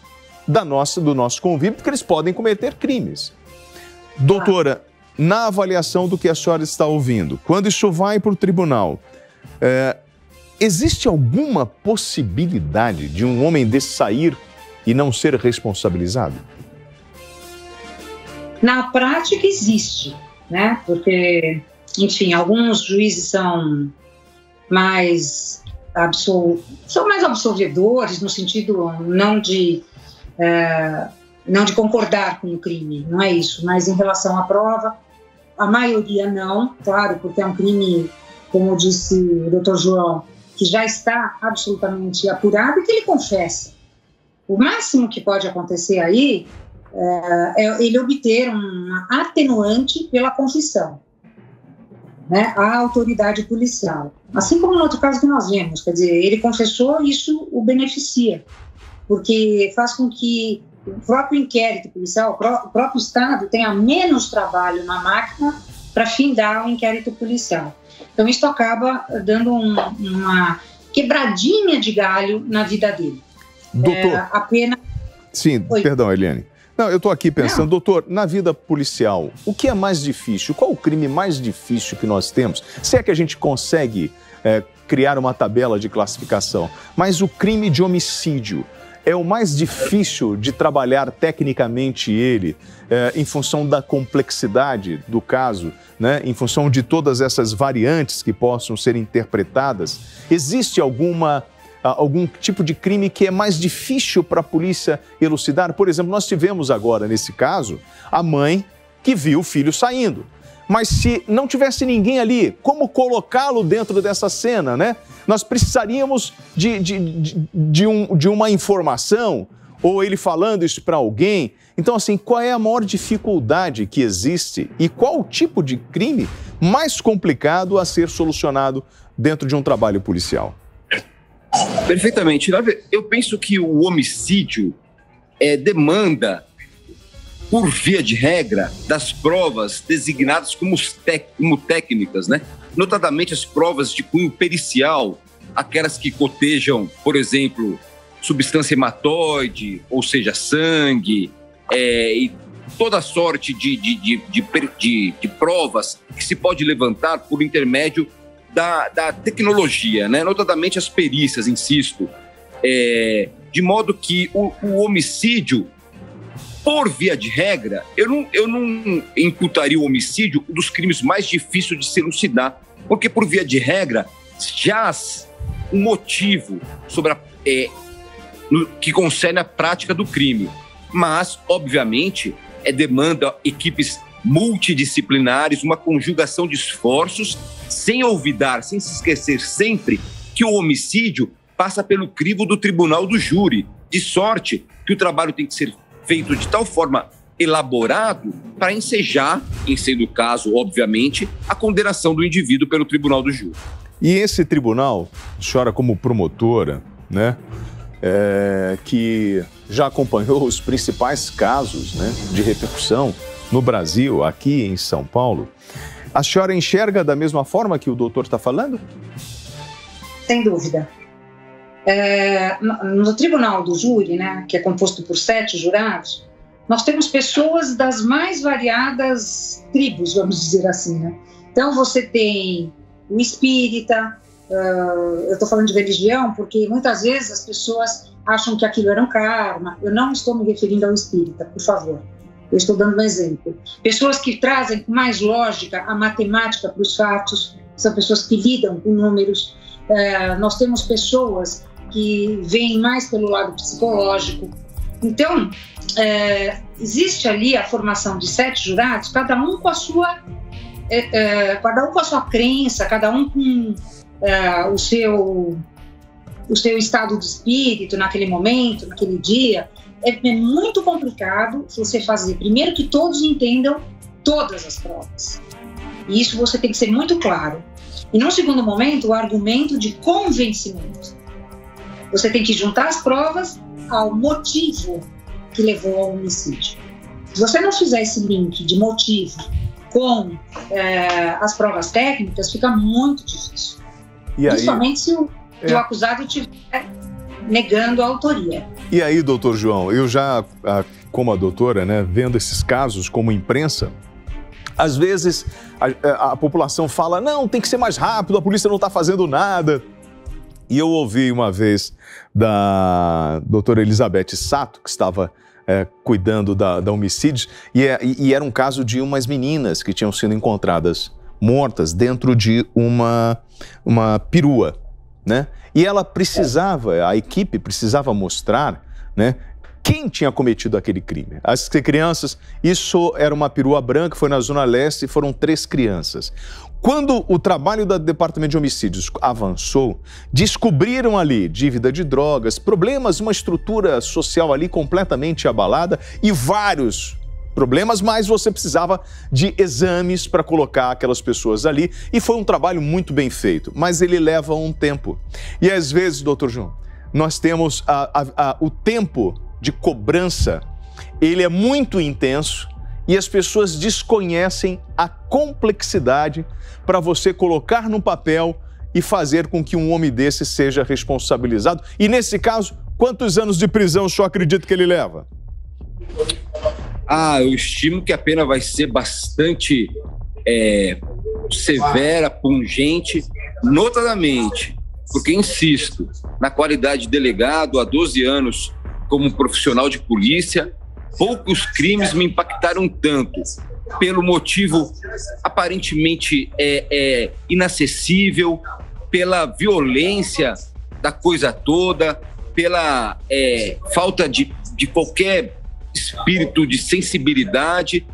do nosso convívio, porque eles podem cometer crimes. Doutora, na avaliação do que a senhora está ouvindo, quando isso vai para o tribunal, existe alguma possibilidade de um homem desse sair e não ser responsabilizado? Na prática existe, né? Porque, enfim, alguns juízes são mais absolvedores, no sentido não de concordar com o crime, não é isso, mas em relação à prova, a maioria não, claro, porque é um crime, como disse o doutor João, que já está absolutamente apurado e que ele confessa. O máximo que pode acontecer aí é ele obter uma atenuante pela confissão, né, à autoridade policial. Assim como no outro caso que nós vimos, quer dizer, ele confessou, isso o beneficia, porque faz com que o próprio inquérito policial, o próprio Estado tenha menos trabalho na máquina para findar o inquérito policial. Então isso acaba dando uma quebradinha de galho na vida dele. Doutor, apenas... Sim, Oi. Perdão, Eliane. Não, eu estou aqui pensando, doutor, na vida policial, o que é mais difícil? Qual o crime mais difícil que nós temos? Se é que a gente consegue criar uma tabela de classificação, mas o crime de homicídio é o mais difícil de trabalhar tecnicamente ele, em função da complexidade do caso, né? Em função de todas essas variantes que possam ser interpretadas. Existe algum tipo de crime que é mais difícil para a polícia elucidar? Por exemplo, nós tivemos agora, nesse caso, a mãe que viu o filho saindo. Mas se não tivesse ninguém ali, como colocá-lo dentro dessa cena, né? Nós precisaríamos de uma informação, ou ele falando isso para alguém. Então, assim, qual é a maior dificuldade que existe e qual o tipo de crime mais complicado a ser solucionado dentro de um trabalho policial? Perfeitamente. Eu penso que o homicídio demanda, por via de regra, das provas designadas como técnicas, né? Notadamente as provas de cunho pericial, aquelas que cotejam, por exemplo, substância hematóide, ou seja, sangue, e toda sorte de provas que se pode levantar por intermédio da tecnologia, né? Notadamente as perícias, insisto, de modo que o homicídio, por via de regra, eu não imputaria o homicídio um dos crimes mais difíceis de se elucidar, porque, por via de regra, jaz um motivo sobre que concerne a prática do crime. Mas, obviamente, demanda equipes multidisciplinares, uma conjugação de esforços, sem olvidar, sem se esquecer sempre que o homicídio passa pelo crivo do tribunal do júri, de sorte que o trabalho tem que ser feito de tal forma elaborado para ensejar, em sendo o caso, obviamente, a condenação do indivíduo pelo tribunal do júri. E esse tribunal, a senhora como promotora, né, que já acompanhou os principais casos, né, de repercussão no Brasil, aqui em São Paulo, a senhora enxerga da mesma forma que o doutor está falando? Sem dúvida. No tribunal do júri, né, que é composto por 7 jurados, nós temos pessoas das mais variadas tribos, vamos dizer assim, né? Então você tem o espírita, eu estou falando de religião porque muitas vezes as pessoas acham que aquilo era um karma. Eu não estou me referindo ao espírita, por favor. Eu estou dando um exemplo. Pessoas que trazem com mais lógica a matemática para os fatos, são pessoas que lidam com números. nós temos pessoas que veem mais pelo lado psicológico. Então, existe ali a formação de 7 jurados, cada um com a sua crença, cada um com o seu estado de espírito naquele momento, naquele dia. É muito complicado você fazer, primeiro, que todos entendam todas as provas. E isso você tem que ser muito claro. E, num segundo momento, o argumento de convencimento. Você tem que juntar as provas ao motivo que levou ao homicídio. Se você não fizer esse link de motivo com as provas técnicas, fica muito difícil. Principalmente se o acusado estiver negando a autoria. E aí, doutor João, eu já, como a doutora, né, vendo esses casos como imprensa, às vezes a população fala, não, tem que ser mais rápido, a polícia não está fazendo nada. E eu ouvi uma vez da doutora Elizabeth Sato, que estava cuidando da homicídio, e era um caso de umas meninas que tinham sido encontradas mortas dentro de uma perua, né? E ela precisava, a equipe precisava mostrar, né, quem tinha cometido aquele crime. As crianças, isso era uma perua branca, foi na Zona Leste e foram 3 crianças. Quando o trabalho do Departamento de Homicídios avançou, descobriram ali dívida de drogas, problemas, uma estrutura social ali completamente abalada e vários problemas, mas você precisava de exames para colocar aquelas pessoas ali e foi um trabalho muito bem feito, mas ele leva um tempo. E às vezes, doutor João, nós temos o tempo de cobrança, ele é muito intenso e as pessoas desconhecem a complexidade para você colocar no papel e fazer com que um homem desse seja responsabilizado. E nesse caso, quantos anos de prisão o senhor acredita que ele leva? Eu estimo que a pena vai ser bastante severa, pungente, notadamente, porque, insisto, na qualidade de delegado, há 12 anos como profissional de polícia, poucos crimes me impactaram tanto, pelo motivo aparentemente inacessível, pela violência da coisa toda, pela falta de qualquer espírito de sensibilidade.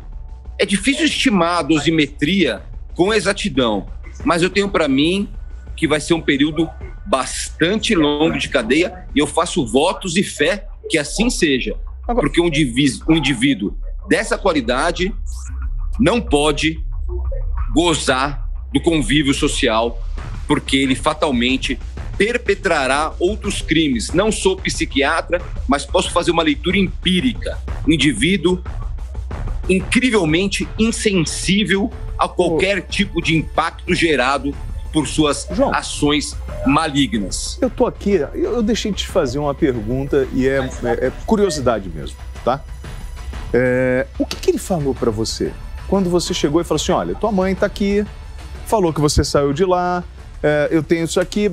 É difícil estimar a dosimetria com exatidão, mas eu tenho para mim que vai ser um período bastante longo de cadeia e eu faço votos e fé que assim seja, porque um indivíduo dessa qualidade não pode gozar do convívio social, porque ele fatalmente perpetrará outros crimes. Não sou psiquiatra, mas posso fazer uma leitura empírica. Um indivíduo incrivelmente insensível a qualquer tipo de impacto gerado por suas ações malignas. Eu tô aqui, eu deixei de te fazer uma pergunta e é curiosidade mesmo, tá? O que ele falou para você? Quando você chegou e falou assim, olha, tua mãe tá aqui, falou que você saiu de lá, eu tenho isso aqui,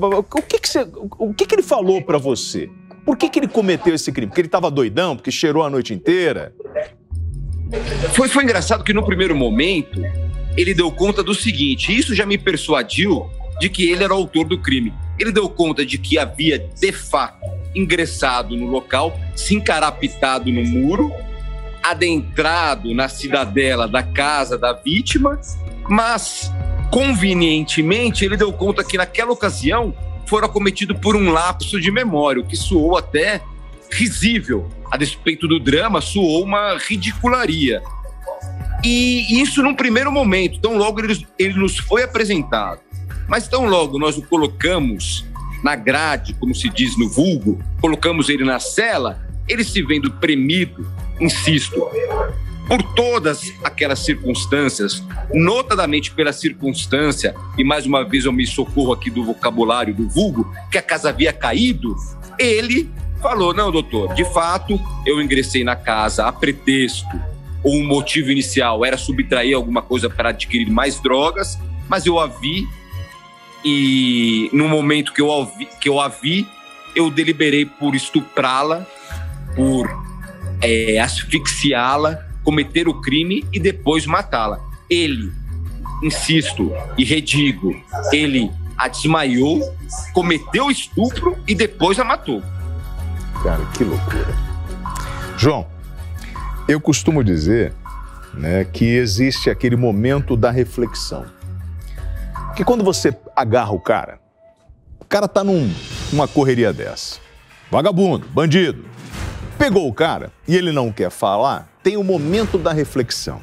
o que ele falou para você? Por que ele cometeu esse crime? Porque ele estava doidão, porque cheirou a noite inteira? Foi engraçado que no primeiro momento ele deu conta do seguinte, isso já me persuadiu de que ele era o autor do crime. Ele deu conta de que havia, de fato, ingressado no local, se encarapitado no muro, adentrado na cidadela da casa da vítima, mas, convenientemente, ele deu conta que naquela ocasião fora cometido por um lapso de memória, o que soou até risível. A despeito do drama, soou uma ridicularia. E isso num primeiro momento, tão logo ele nos foi apresentado. Mas tão logo nós o colocamos na grade, como se diz no vulgo, colocamos ele na cela, ele se vendo premido, insisto, por todas aquelas circunstâncias, notadamente pela circunstância, e mais uma vez eu me socorro aqui do vocabulário do vulgo, que a casa havia caído, ele falou, não, doutor, de fato, eu ingressei na casa a pretexto, ou o motivo inicial era subtrair alguma coisa para adquirir mais drogas, mas eu a vi, e no momento que eu a vi, eu deliberei por estuprá-la, por asfixiá-la, cometer o crime e depois matá-la. Ele, insisto e redigo, ele a desmaiou, cometeu estupro e depois a matou. Cara, que loucura. João, eu costumo dizer, né, que existe aquele momento da reflexão. Que quando você agarra o cara tá numa correria dessa. Vagabundo, bandido. Pegou o cara e ele não quer falar, tem o momento da reflexão.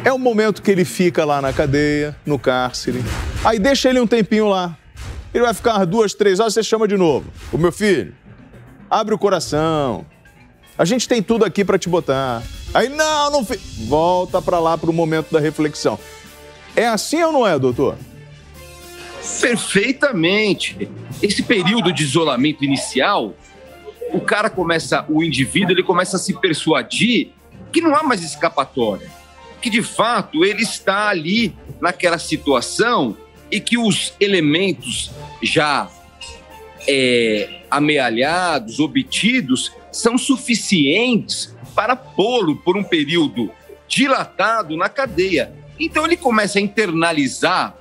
É o momento que ele fica lá na cadeia, no cárcere. Aí deixa ele um tempinho lá. Ele vai ficar 2, 3 horas, você chama de novo. Ô meu filho, abre o coração. A gente tem tudo aqui para te botar. Aí não volta para lá para o momento da reflexão. É assim ou não é, doutor? Perfeitamente. Esse período de isolamento inicial, o indivíduo, ele começa a se persuadir que não há mais escapatória, que de fato ele está ali naquela situação e que os elementos já amealhados, obtidos, são suficientes para pô-lo por um período dilatado na cadeia. Então ele começa a internalizar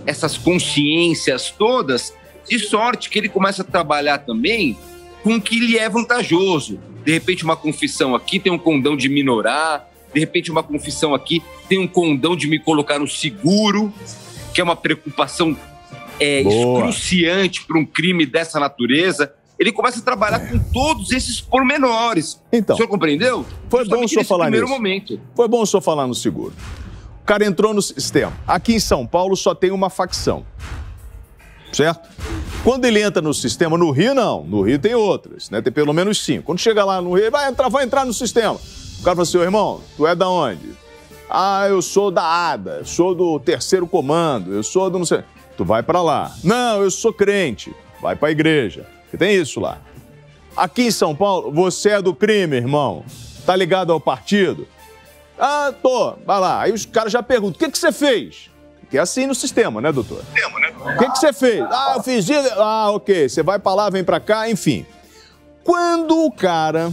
essas consciências todas, de sorte que ele começa a trabalhar também com o que lhe é vantajoso. De repente uma confissão aqui tem um condão de minorar, de repente uma confissão aqui tem um condão de me colocar no seguro, que é uma preocupação excruciante para um crime dessa natureza. Ele começa a trabalhar com todos esses pormenores. Então, o senhor compreendeu? Foi bom o senhor falar nisso. Momento. Foi bom o senhor falar no seguro. O cara entrou no sistema. Aqui em São Paulo só tem uma facção. Certo? Quando ele entra no sistema, no Rio não. No Rio tem outras, né? Tem pelo menos 5. Quando chega lá no Rio, vai entrar no sistema. O cara fala assim, ô irmão, tu é da onde? Ah, eu sou da ADA, sou do 3º comando, eu sou do não sei... Tu vai pra lá. Não, eu sou crente. Vai pra igreja. Porque tem isso lá. Aqui em São Paulo, você é do crime, irmão. Tá ligado ao partido? Ah, tô. Vai lá. Aí os caras já perguntam, o que você fez? Que é assim no sistema, né, doutor? O que você fez? Ah, eu fiz isso. Ah, ok. Você vai pra lá, vem pra cá, enfim. Quando o cara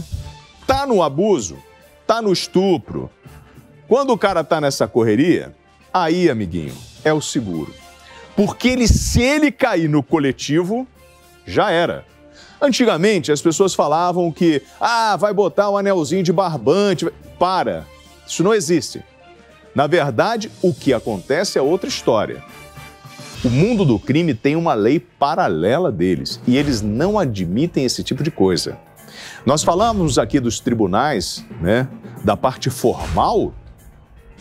tá no abuso, tá no estupro, quando o cara tá nessa correria, aí, amiguinho, é o seguro. Porque se ele cair no coletivo, já era. Antigamente, as pessoas falavam que, vai botar um anelzinho de barbante. Para, isso não existe. Na verdade, o que acontece é outra história. O mundo do crime tem uma lei paralela deles e eles não admitem esse tipo de coisa. Nós falamos aqui dos tribunais, né, da parte formal,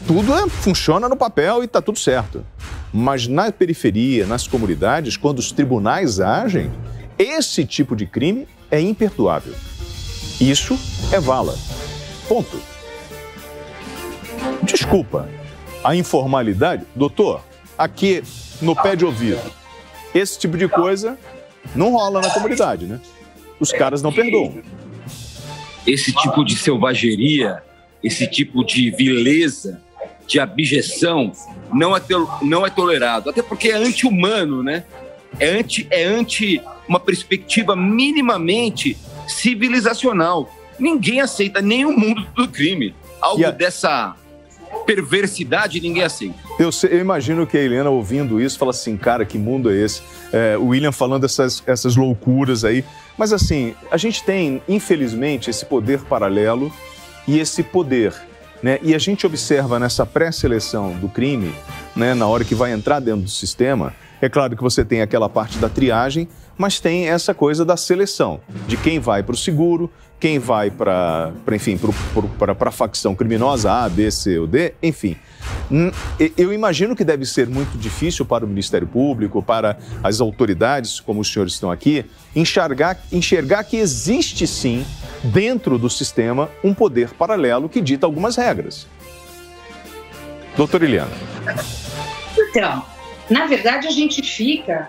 tudo funciona no papel e está tudo certo. Mas na periferia, nas comunidades, quando os tribunais agem, esse tipo de crime é imperdoável. Isso é vala. Ponto. Desculpa, a informalidade... Doutor, aqui no pé de ouvido, esse tipo de coisa não rola na comunidade, né? Os caras não perdoam. Esse tipo de selvageria, esse tipo de vileza, de abjeção, não é tolerado. Até porque é anti-humano, né? É anti uma perspectiva minimamente civilizacional. Ninguém aceita, nem o mundo do crime. Algo dessa perversidade ninguém aceita. Eu imagino que a Helena, ouvindo isso, fala assim, cara, que mundo é esse? O William falando essas loucuras aí. Mas assim, a gente tem, infelizmente, esse poder paralelo e esse poder, né? E a gente observa nessa pré-seleção do crime, né, na hora que vai entrar dentro do sistema, é claro que você tem aquela parte da triagem, mas tem essa coisa da seleção, de quem vai para o seguro, quem vai para a facção criminosa A, B, C ou D, enfim. Eu imagino que deve ser muito difícil para o Ministério Público, para as autoridades, como os senhores estão aqui, enxergar que existe sim, dentro do sistema, um poder paralelo que dita algumas regras. Doutora Eliana. Então, na verdade, a gente fica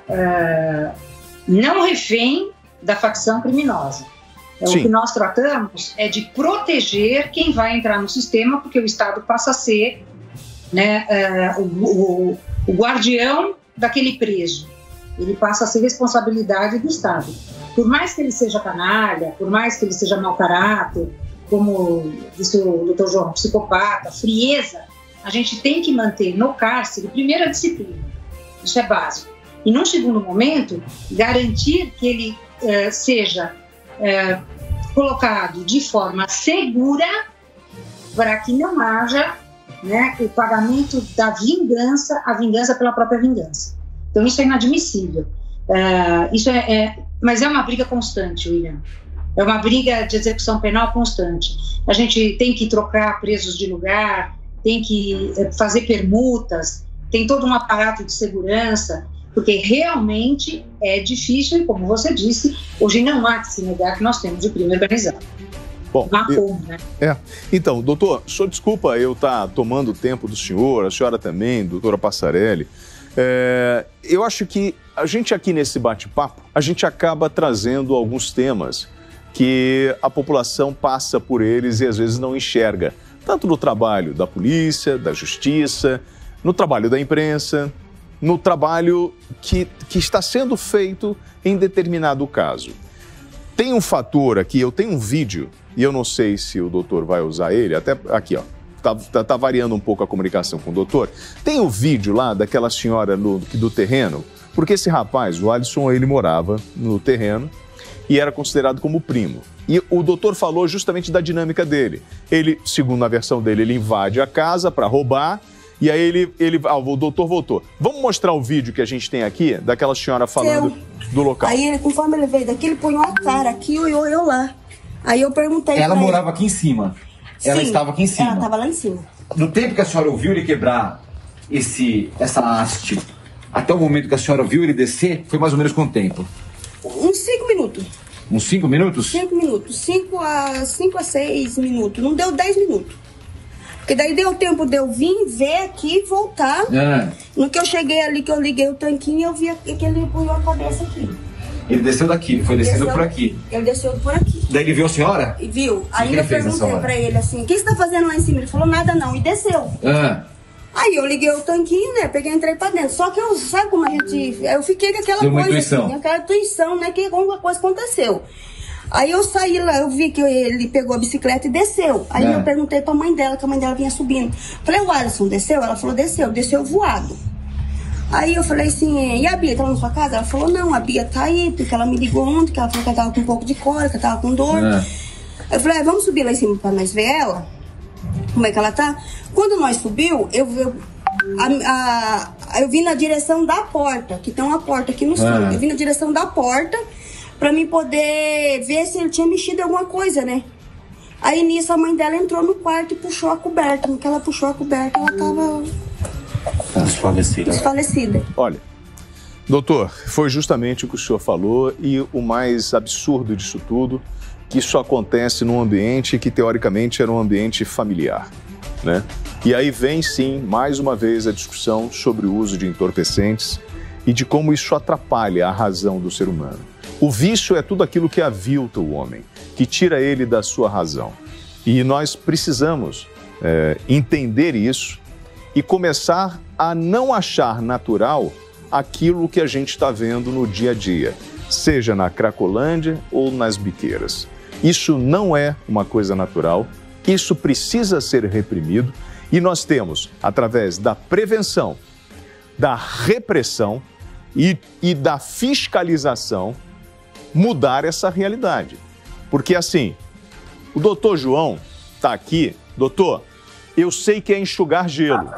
não refém da facção criminosa. O que nós tratamos é de proteger quem vai entrar no sistema, porque o Estado passa a ser, né, o guardião daquele preso. Ele passa a ser responsabilidade do Estado. Por mais que ele seja canalha, por mais que ele seja mau caráter, como disse o doutor João, psicopata, frieza, a gente tem que manter no cárcere, primeiro, a disciplina. Isso é básico. E, num segundo momento, garantir que ele seja colocado de forma segura para que não haja, né, o pagamento da vingança, a vingança pela própria vingança. Então, isso é inadmissível. Mas é uma briga constante, William. É uma briga de execução penal constante. A gente tem que trocar presos de lugar, tem que fazer permutas, tem todo um aparato de segurança, porque realmente é difícil e, como você disse, hoje não há que se negar que nós temos o crime organizado. Bom, Então, doutor, o senhor desculpa eu estar tomando o tempo do senhor, a senhora também, doutora Passarelli. Eu acho que a gente aqui nesse bate-papo, a gente acaba trazendo alguns temas que a população passa por eles e às vezes não enxerga, tanto no trabalho da polícia, da justiça, no trabalho da imprensa, no trabalho que está sendo feito em determinado caso. Tem um fator aqui, eu tenho um vídeo, e eu não sei se o doutor vai usar ele, até aqui, ó, tá variando um pouco a comunicação com o doutor. Tem o vídeo lá daquela senhora do terreno, porque esse rapaz, o Alisson, ele morava no terreno e era considerado como primo. E o doutor falou justamente da dinâmica dele. Ele, segundo a versão dele, ele invade a casa para roubar. E aí o doutor voltou. Vamos mostrar o vídeo que a gente tem aqui, daquela senhora falando do local. Aí ele, conforme ele veio daqui, ele põe a cara aqui e eu lá. Aí eu perguntei Ela morava aqui em cima? Sim, ela estava aqui em cima? Ela estava lá em cima. No tempo que a senhora ouviu ele quebrar essa haste, até o momento que a senhora viu ele descer, foi mais ou menos quanto tempo? Uns 5 minutos. Uns 5 minutos? 5 minutos. 5 a 6 minutos. Não deu 10 minutos. Porque daí deu tempo de eu vir, ver aqui e voltar. No que eu cheguei ali, que eu liguei o tanquinho, eu vi que ele pulou a cabeça aqui. Ele desceu daqui, foi descendo por aqui. Ele desceu por aqui. Daí ele viu a senhora? E viu. Aí eu perguntei pra ele assim, o que você tá fazendo lá em cima? Ele falou, nada não, e desceu. Aí eu liguei o tanquinho, né, peguei e entrei pra dentro. Só que sabe como a gente... Eu fiquei com aquela coisa assim, aquela intuição, né, que alguma coisa aconteceu. Aí eu saí lá, eu vi que ele pegou a bicicleta e desceu. Aí eu perguntei pra mãe dela, que a mãe dela vinha subindo. Falei, o Alisson desceu? Ela falou, desceu voado. Aí eu falei assim, e a Bia, tá na sua casa? Ela falou, não, a Bia tá aí, porque ela me ligou ontem, que ela falou que ela tava com um pouco de cólica, tava com dor. Eu falei, vamos subir lá em cima pra nós ver ela? Como é que ela tá? Quando nós subiu, eu vim na direção da porta, que tem uma porta aqui no fundo. Eu vim na direção da porta pra mim poder ver se ele tinha mexido em alguma coisa, né? Aí nisso a mãe dela entrou no quarto e puxou a coberta. No que ela puxou a coberta, ela tava desfalecida. Olha, doutor, foi justamente o que o senhor falou e o mais absurdo disso tudo, que isso acontece num ambiente que teoricamente era um ambiente familiar, né? E aí vem sim, mais uma vez, a discussão sobre o uso de entorpecentes e de como isso atrapalha a razão do ser humano. O vício é tudo aquilo que avilta o homem, que tira ele da sua razão. E nós precisamos entender isso e começar a não achar natural aquilo que a gente está vendo no dia a dia, seja na Cracolândia ou nas biqueiras. Isso não é uma coisa natural, isso precisa ser reprimido e nós temos, através da prevenção, da repressão e da fiscalização, mudar essa realidade. Porque assim, o doutor João está aqui, doutor, eu sei que é enxugar gelo,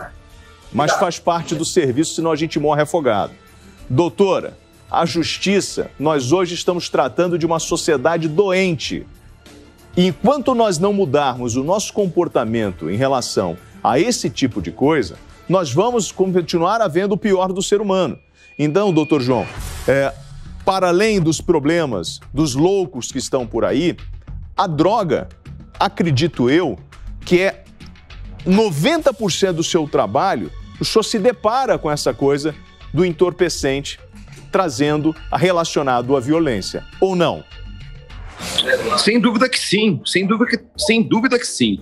mas faz parte do serviço, senão a gente morre afogado. Doutora, a justiça, nós hoje estamos tratando de uma sociedade doente. E enquanto nós não mudarmos o nosso comportamento em relação a esse tipo de coisa, nós vamos continuar havendo o pior do ser humano. Então, doutor João, para além dos problemas dos loucos que estão por aí, a droga, acredito eu, que é 90% do seu trabalho, o senhor se depara com essa coisa do entorpecente trazendo relacionado à violência, ou não? Sem dúvida que sim, sem dúvida que sim.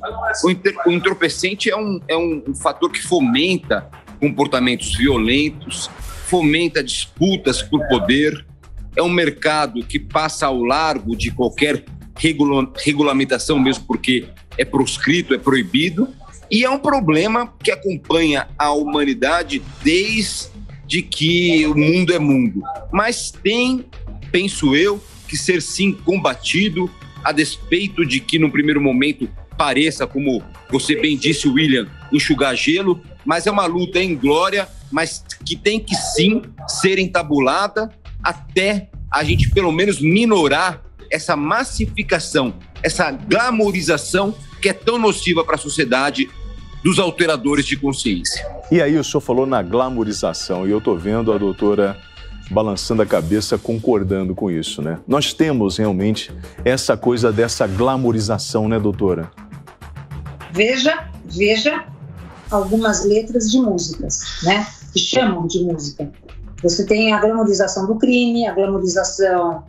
O entorpecente é um fator que fomenta comportamentos violentos, fomenta disputas por poder, é um mercado que passa ao largo de qualquer regulamentação, mesmo porque é proscrito, é proibido, e é um problema que acompanha a humanidade desde de que o mundo é mundo. Mas tem, penso eu, que ser sim combatido, a despeito de que no primeiro momento pareça, como você bem disse, William, enxugar gelo, mas é uma luta em glória, mas que tem que sim ser entabulada até a gente pelo menos minorar essa massificação, essa glamorização que é tão nociva para a sociedade dos alteradores de consciência. E aí o senhor falou na glamorização, e eu estou vendo a doutora balançando a cabeça, concordando com isso, né? Nós temos realmente essa coisa dessa glamorização, né, doutora? Veja algumas letras de músicas, né? Que chamam de música. Você tem a glamorização do crime, a glamorização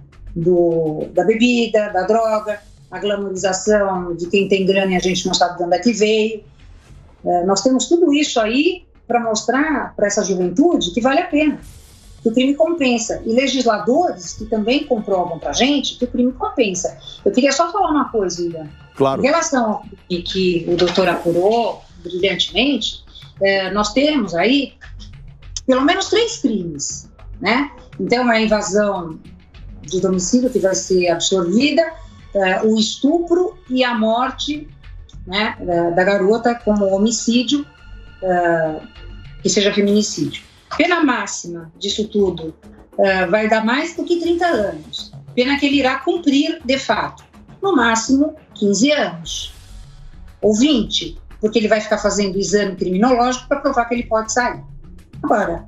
da bebida, da droga, a glamorização de quem tem grana e a gente não sabe de onde é que veio. Nós temos tudo isso aí para mostrar para essa juventude que vale a pena, que o crime compensa. E legisladores que também comprovam para a gente que o crime compensa. Eu queria só falar uma coisa, Ivan. Claro. Em relação ao que o doutor apurou brilhantemente, nós temos aí pelo menos 3 crimes, né? Então, a invasão de domicílio que vai ser absorvida, o estupro e a morte, né, da garota como homicídio, que seja feminicídio. Pena máxima disso tudo vai dar mais do que 30 anos. Pena que ele irá cumprir de fato. No máximo 15 anos. Ou 20, porque ele vai ficar fazendo exame criminológico para provar que ele pode sair. Agora,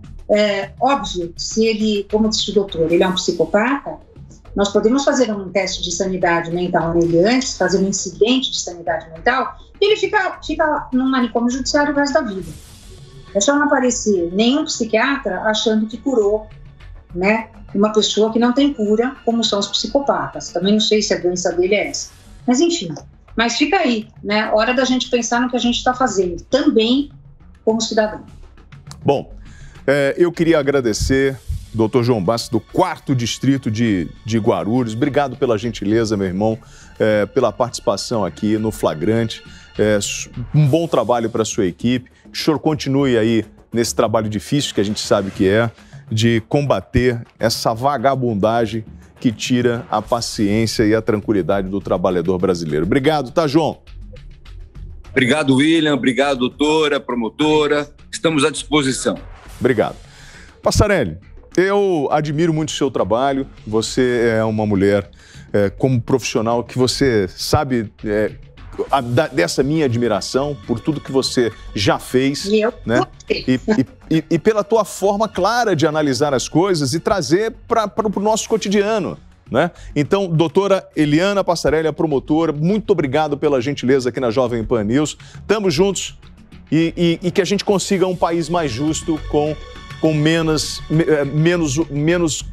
óbvio, se ele, como disse o doutor, ele é um psicopata, nós podemos fazer um teste de sanidade mental nele antes, fazer um incidente de sanidade mental, e ele fica num manicômio judiciário o resto da vida. É só não aparecer nenhum psiquiatra achando que curou, né, uma pessoa que não tem cura, como são os psicopatas. Também não sei se a doença dele é essa. Mas enfim, mas fica aí, né, hora da gente pensar no que a gente está fazendo, também como cidadão. Bom, eu queria agradecer Dr. João Bastos, do 4º Distrito de Guarulhos. Obrigado pela gentileza, meu irmão, pela participação aqui no Flagrante. Um bom trabalho para a sua equipe. Que o senhor continue aí nesse trabalho difícil, que a gente sabe que é, de combater essa vagabundagem que tira a paciência e a tranquilidade do trabalhador brasileiro. Obrigado, tá, João? Obrigado, William. Obrigado, doutora, promotora. Estamos à disposição. Obrigado. Passarelli, eu admiro muito o seu trabalho. Você é uma mulher, como profissional, que você sabe dessa minha admiração por tudo que você já fez, né? E pela tua forma clara de analisar as coisas e trazer para o nosso cotidiano, né? Então, doutora Eliana Passarelli, a promotora, muito obrigado pela gentileza aqui na Jovem Pan News. Estamos juntos e que a gente consiga um país mais justo com menos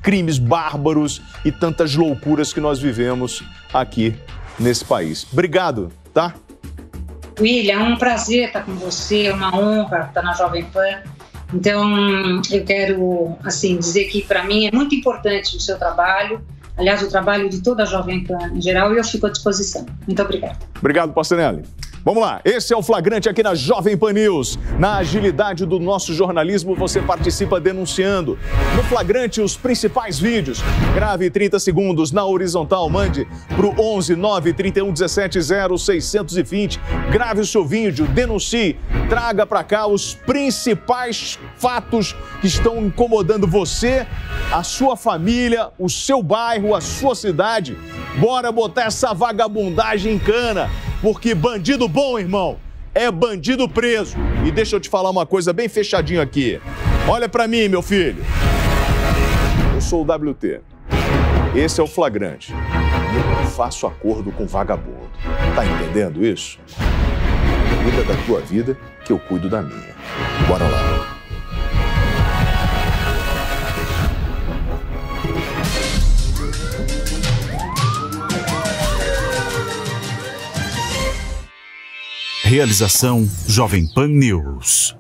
crimes bárbaros e tantas loucuras que nós vivemos aqui nesse país. Obrigado, tá? William, é um prazer estar com você, é uma honra estar na Jovem Pan. Então, eu quero, assim, dizer que para mim é muito importante o seu trabalho, aliás, o trabalho de toda a Jovem Pan em geral, e eu fico à disposição. Muito obrigada. Obrigado, Passarelli. Vamos lá, esse é o Flagrante aqui na Jovem Pan News. Na agilidade do nosso jornalismo, você participa denunciando. No Flagrante, os principais vídeos. Grave 30 segundos na horizontal, mande para o 11 931 17 0620. Grave o seu vídeo, denuncie, traga para cá os principais fatos que estão incomodando você, a sua família, o seu bairro, a sua cidade. Bora botar essa vagabundagem em cana. Porque bandido bom, irmão, é bandido preso. E deixa eu te falar uma coisa bem fechadinho aqui. Olha pra mim, meu filho. Eu sou o WT. Esse é o Flagrante. Eu não faço acordo com vagabundo. Tá entendendo isso? Cuida da tua vida, que eu cuido da minha. Bora lá. Realização Jovem Pan News.